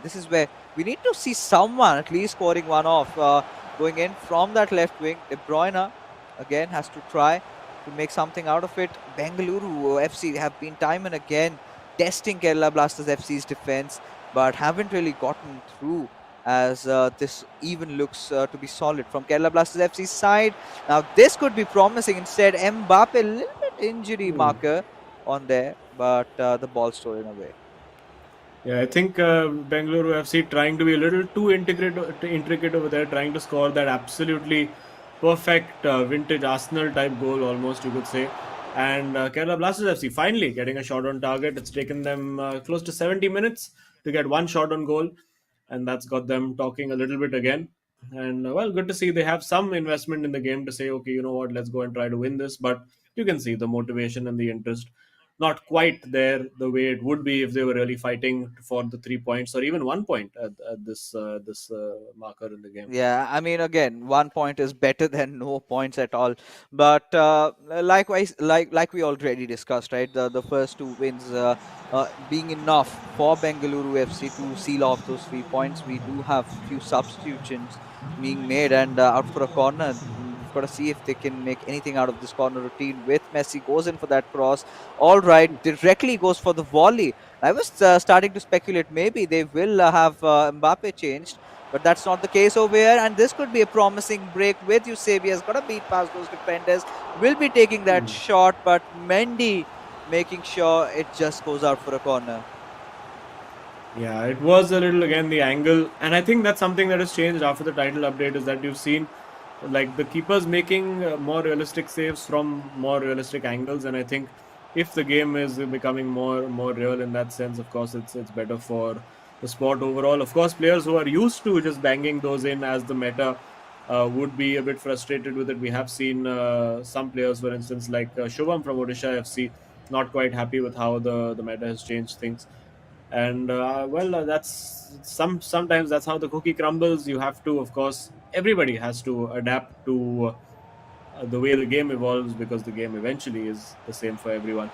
we need to see someone at least scoring one off, going in from that left wing. De Bruyne again has to try to make something out of it. Bengaluru FC have been time and again testing Kerala Blasters FC's defense, but haven't really gotten through, as this even looks to be solid from Kerala Blasters FC's side. Now this could be promising. Instead, Mbappe, a little bit injury marker on there, but the ball stolen away. Yeah, I think Bengaluru FC trying to be a little too intricate over there, trying to score that absolutely perfect vintage Arsenal type goal, almost you could say. And Kerala Blasters FC finally getting a shot on target. It's taken them close to 70 minutes to get one shot on goal, and that's got them talking a little bit again. And well, good to see they have some investment in the game to say, okay, you know what, let's go and try to win this. But you can see the motivation and the interest not quite there the way it would be if they were really fighting for the 3 points or even 1 point at this marker in the game. Yeah, I mean, again, 1 point is better than no points at all. But likewise, like we already discussed, right? The first two wins being enough for Bengaluru FC to seal off those 3 points. We do have few substitutions being made, and out for a corner. We've got to see if they can make anything out of this corner routine. With Messi goes in for that cross. All right, directly goes for the volley. I was starting to speculate maybe they will have Mbappe changed, but that's not the case over here. And this could be a promising break with Eusebius. Got to beat past those defenders. Will be taking that shot, but Mendy making sure it just goes out for a corner. Yeah, it was a little again the angle, and I think that's something that has changed after the title update. Is that you've seen like the keepers making more realistic saves from more realistic angles, and I think if the game is becoming more real in that sense, of course it's better for the sport overall. Of course, players who are used to just banging those in as the meta would be a bit frustrated with it. We have seen some players, for instance, like Shubham from Odisha FC, not quite happy with how the meta has changed things. And that's sometimes that's how the cookie crumbles. You have to, of course, everybody has to adapt to the way the game evolves, because the game eventually is the same for everyone.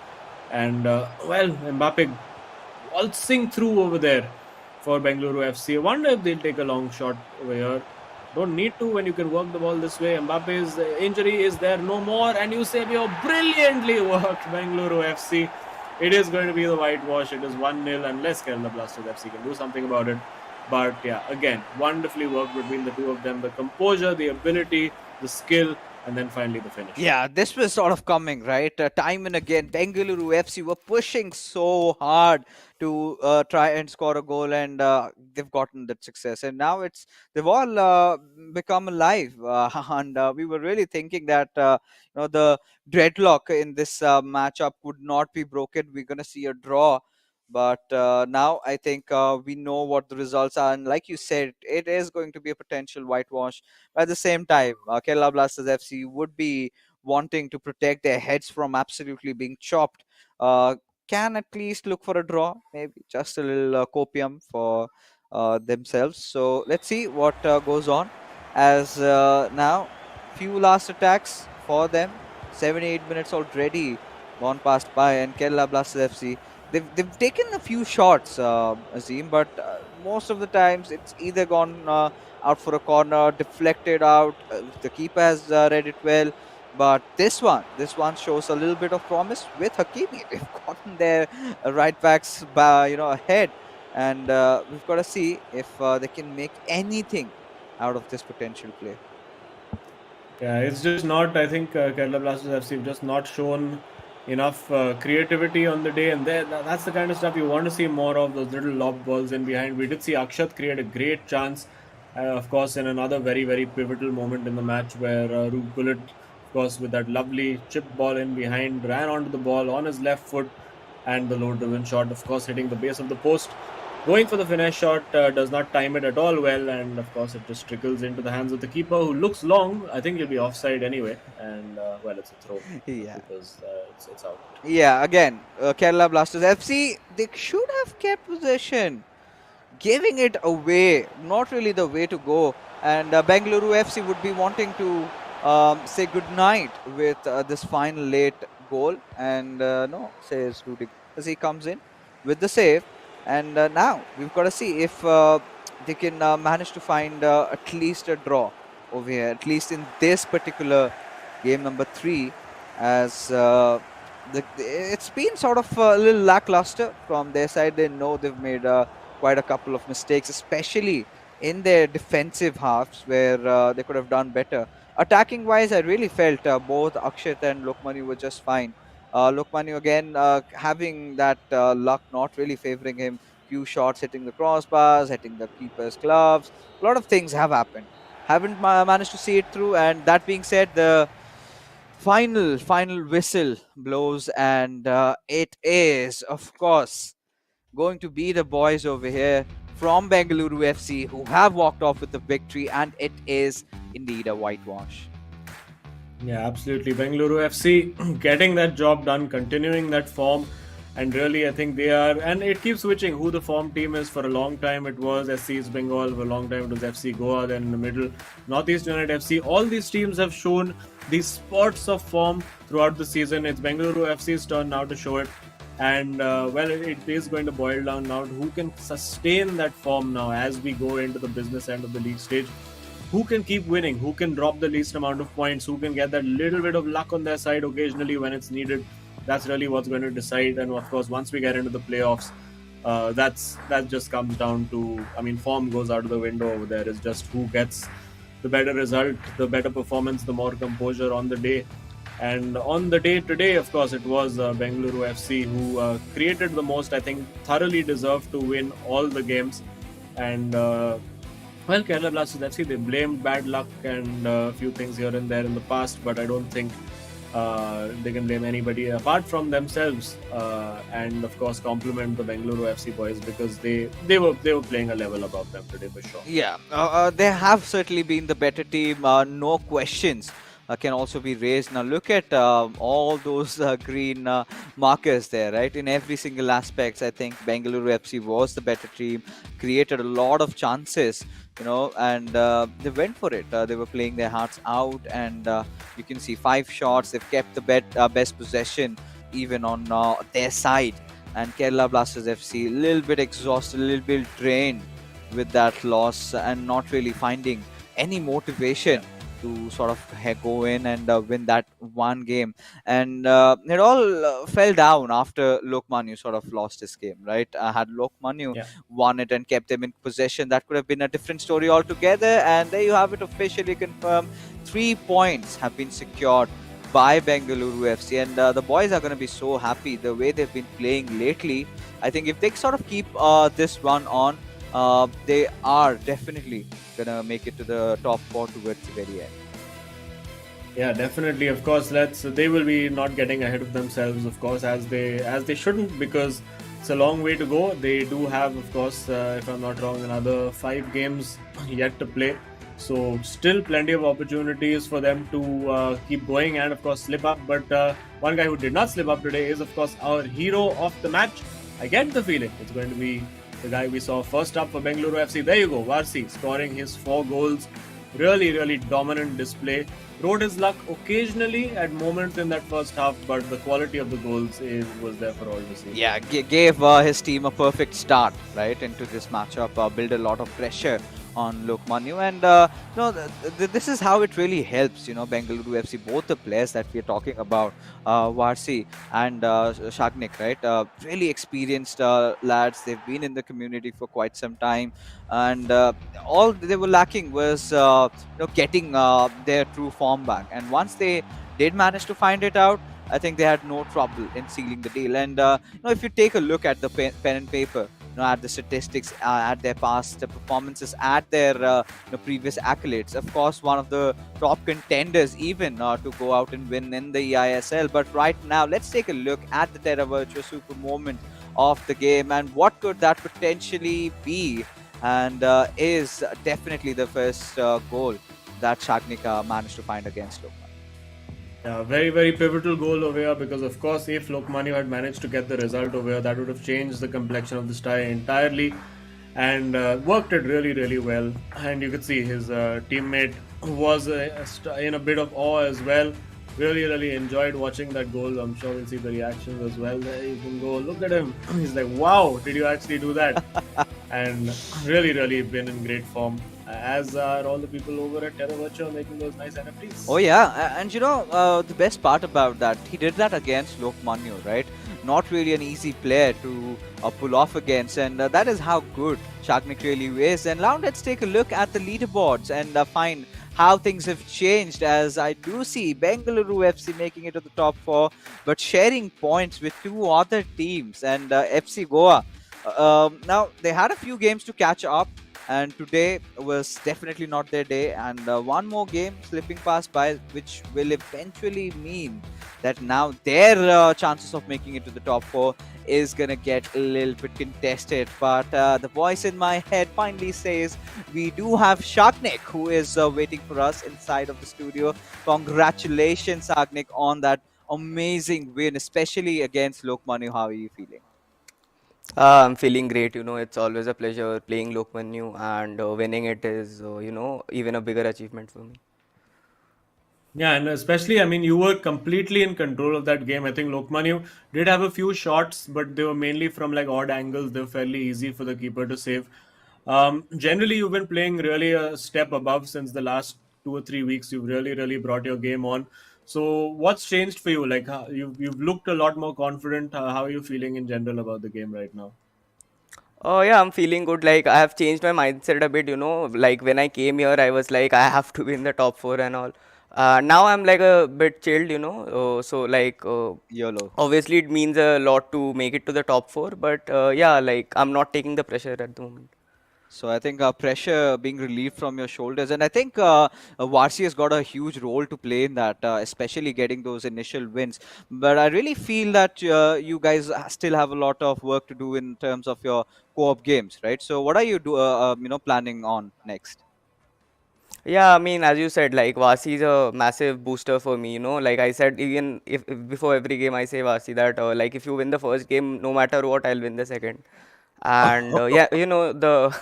And Mbappe waltzing through over there for Bengaluru FC. I wonder if they'll take a long shot over here. Don't need to when you can work the ball this way. Mbappe's injury is there no more, and Eusebio brilliantly worked Bengaluru FC. It is going to be the whitewash. It is 1-0 unless Kerala Blasters FC can do something about it. But yeah, again, wonderfully worked between the two of them. The composure, the ability, the skill, and then finally the finish. Yeah, this was sort of coming, right? Time and again, Bengaluru FC were pushing so hard to try and score a goal, and they've gotten that success. And now they've all become alive, and we were really thinking that the dreadlock in this matchup would not be broken. We're gonna see a draw. But now I think we know what the results are, and like you said, it is going to be a potential whitewash. At the same time, Kerala Blasters FC would be wanting to protect their heads from absolutely being chopped. Uh, can at least look for a draw, maybe just a little copium for themselves. So let's see what goes on. As now, few last attacks for them. 78 minutes already gone past by, and Kerala Blasters FC. They've taken a few shots, Azim, but most of the times it's either gone out for a corner, deflected out. The keeper has read it well. But this one shows a little bit of promise with Hakimi. They've gotten their right backs ahead, and we've got to see if they can make anything out of this potential play. Yeah, it's just not. I think Kerala Blasters FC have just not shown enough creativity on the day, and that's the kind of stuff you want to see more of. Those little lob balls in behind. We did see Akshat create a great chance, of course, in another very pivotal moment in the match where Roop Gullit, of course, with that lovely chip ball in behind, ran onto the ball on his left foot, and the low-driven shot, of course, hitting the base of the post. Going for the finesse shot, does not time it at all well, and of course it just trickles into the hands of the keeper, who looks long. I think he'll be offside anyway, and it's a throw. Yeah. Because it's out. Yeah, again, Kerala Blasters FC, they should have kept possession. Giving it away, not really the way to go. And Bengaluru FC would be wanting to say goodnight with this final late goal. And no, says Rudy, as he comes in with the save. And now we've got to see if they can manage to find at least a draw over here, at least in this particular game number 3, as it's been sort of a little lackluster from their side. They know they've made quite a couple of mistakes, especially in their defensive halves, where they could have done better. Attacking wise, I really felt both Akshat and Lokmani were just fine. Lokmani again having that luck not really favoring him. Few shots hitting the crossbars, hitting the keeper's gloves. A lot of things have happened. Haven't managed to see it through. And that being said, the final whistle blows, and it is, of course, going to be the boys over here from Bengaluru FC who have walked off with the victory, and it is indeed a whitewash. Yeah, absolutely. Bengaluru FC getting that job done, continuing that form, and really I think they are, and it keeps switching who the form team is. For a long time it was SC East Bengal, for a long time it was FC Goa, then in the middle Northeast United FC. All these teams have shown these spots of form throughout the season. It's Bengaluru FC's turn now to show it. And it is going to boil down now to who can sustain that form now as we go into the business end of the league stage. Who can keep winning, who can drop the least amount of points, who can get that little bit of luck on their side occasionally when it's needed. That's really what's going to decide. And of course, once we get into the playoffs, that just comes down to, form goes out of the window over there. It's just who gets the better result, the better performance, the more composure on the day. And on the day today, of course, it was Bengaluru FC who created the most. I think thoroughly deserved to win all the games. And well, Kerala Blasters FC, they blamed bad luck and a few things here and there in the past, but I don't think they can blame anybody apart from themselves. And of course, compliment the Bengaluru FC boys because they were playing a level above them today for sure. Yeah, they have certainly been the better team. No questions can also be raised. Now look at all those green markers there, right? In every single aspects, I think Bengaluru FC was the better team. Created a lot of chances, and they went for it. They were playing their hearts out, and you can see 5 shots. They've kept the best possession even on their side. And Kerala Blasters FC, a little bit exhausted, a little bit drained with that loss and not really finding any motivation to sort of go in and win that one game. And it all fell down after Lokmanu sort of lost his game, right? Had Lokmanu Yeah. won it and kept them in possession, that could have been a different story altogether. And there you have it, officially confirmed. 3 points have been secured by Bengaluru FC, and the boys are going to be so happy the way they've been playing lately. I think if they sort of keep this run on, they are definitely gonna make it to the top 4 towards the very end. Yeah, definitely. Of course, they will be not getting ahead of themselves, of course, as they shouldn't, because it's a long way to go. They do have, of course, if I'm not wrong, another 5 games yet to play. So still plenty of opportunities for them to keep going and of course slip up. But one guy who did not slip up today is of course our hero of the match. I get the feeling it's going to be the guy we saw first up for Bengaluru FC. There you go, Varsi scoring his 4 goals. Really dominant display. Rode his luck occasionally at moments in that first half, but the quality of the goals was there for all to see. Yeah, gave his team a perfect start right into this matchup. Build a lot of pressure on Lokmanu, and this is how it really helps. Bengaluru FC, both the players that we are talking about, Varsi and Shagnik, right? Really experienced lads. They've been in the community for quite some time, and all they were lacking was getting their true form back. And once they did manage to find it out, I think they had no trouble in sealing the deal. And if you take a look at the pen and paper, at the statistics, at their past performances, at their previous accolades. Of course, one of the top contenders even to go out and win in the eISL. But right now, let's take a look at the Terra Virtua Super moment of the game and what could that potentially be. And is definitely the first goal that Shagnik managed to find against Lokman. Yeah, very pivotal goal over here because, of course, if Lokmanu had managed to get the result over here, that would have changed the complexion of this tie entirely and worked it really well. And you could see his teammate was in a bit of awe as well. Really enjoyed watching that goal. I'm sure we'll see the reactions as well. There you can go, look at him. He's like, wow, did you actually do that? And really been in great form. As are all the people over at Terra Virtua making those nice NFTs. Oh yeah, and the best part about that, he did that against Lokmanu, right? Not really an easy player to pull off against, and that is how good Shagnik really is. And now let's take a look at the leaderboards and find how things have changed, as I do see Bengaluru FC making it to the top 4, but sharing points with 2 other teams, and FC Goa. Now, they had a few games to catch up, and today was definitely not their day, and one more game slipping past by, which will eventually mean that now their chances of making it to the top 4 is gonna get a little bit contested. But the voice in my head finally says we do have Shagnik, who is waiting for us inside of the studio. Congratulations, Shagnik, on that amazing win, especially against Lokmanu. How are you feeling? I'm feeling great. It's always a pleasure playing Lokmanu, and winning it is, even a bigger achievement for me. Yeah, and especially, I mean, you were completely in control of that game. I think Lokmanu did have a few shots, but they were mainly from like odd angles. They were fairly easy for the keeper to save. Generally, you've been playing really a step above since the last 2 or 3 weeks. You've really brought your game on. So, what's changed for you? Like, you've looked a lot more confident. How are you feeling in general about the game right now? Oh yeah, I'm feeling good. Like I have changed my mindset a bit. Like when I came here, I was like, I have to be in the top 4 and all. Now I'm like a bit chilled, so like YOLO. obviously it means a lot to make it to the top four, but yeah, like I'm not taking the pressure at the moment. So I think pressure being relieved from your shoulders, and I think Varsi has got a huge role to play in that, especially getting those initial wins. But I really feel that you guys still have a lot of work to do in terms of your co-op games, right? So what are you planning on next? Yeah, I mean, as you said, like Vasi is a massive booster for me. Like I said, even if before every game I say Vasi that like if you win the first game, no matter what, I'll win the second. And yeah, the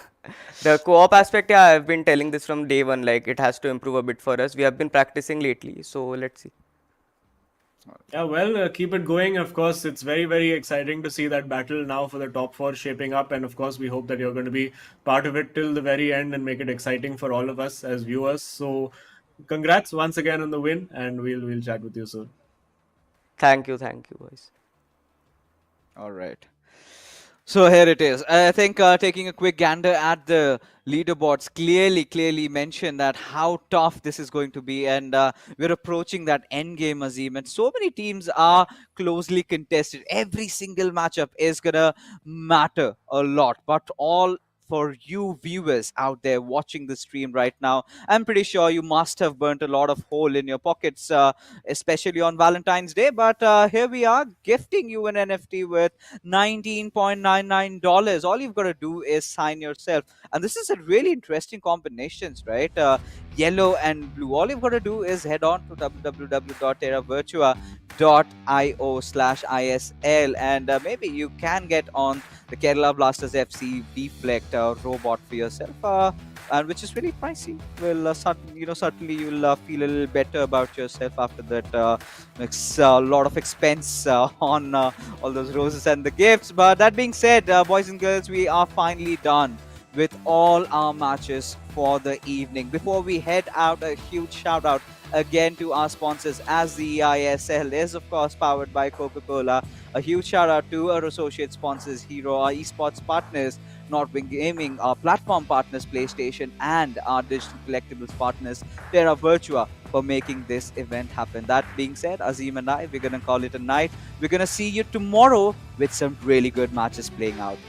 the co-op aspect. Yeah, I've been telling this from day one. Like it has to improve a bit for us. We have been practicing lately, so let's see. Yeah, well, keep it going. Of course, it's very, very exciting to see that battle now for the top four shaping up. And of course, we hope that you're going to be part of it till the very end and make it exciting for all of us as viewers. So, congrats once again on the win, and we'll chat with you soon. Thank you, boys. All right. So here it is. I think taking a quick gander at the leaderboards clearly mention that how tough this is going to be, and we're approaching that end game, Azim. And so many teams are closely contested. Every single matchup is gonna matter a lot, but all for you viewers out there watching the stream right now, I'm pretty sure you must have burnt a lot of hole in your pockets, especially on Valentine's Day. But here we are gifting you an NFT with $19.99. All you've got to do is sign yourself. And this is a really interesting combinations, right? Yellow and blue. All you've got to do is head on to www.terravirtua.io/ISL, and maybe you can get on the Kerala Blasters FC Deflect robot for yourself. And which is really pricey. Well, certainly you'll feel a little better about yourself after that. Makes a lot of expense on all those roses and the gifts. But that being said, boys and girls, we are finally done with all our matches for the evening. Before we head out, a huge shout out again to our sponsors, as the eISL is of course powered by Coca-Cola. A huge shout out to our associate sponsors, Hero, our esports partners, Nodwin Gaming, our platform partners, PlayStation, and our digital collectibles partners, Terra Virtua, for making this event happen. That being said, Azim and I, we're going to call it a night. We're going to see you tomorrow with some really good matches playing out.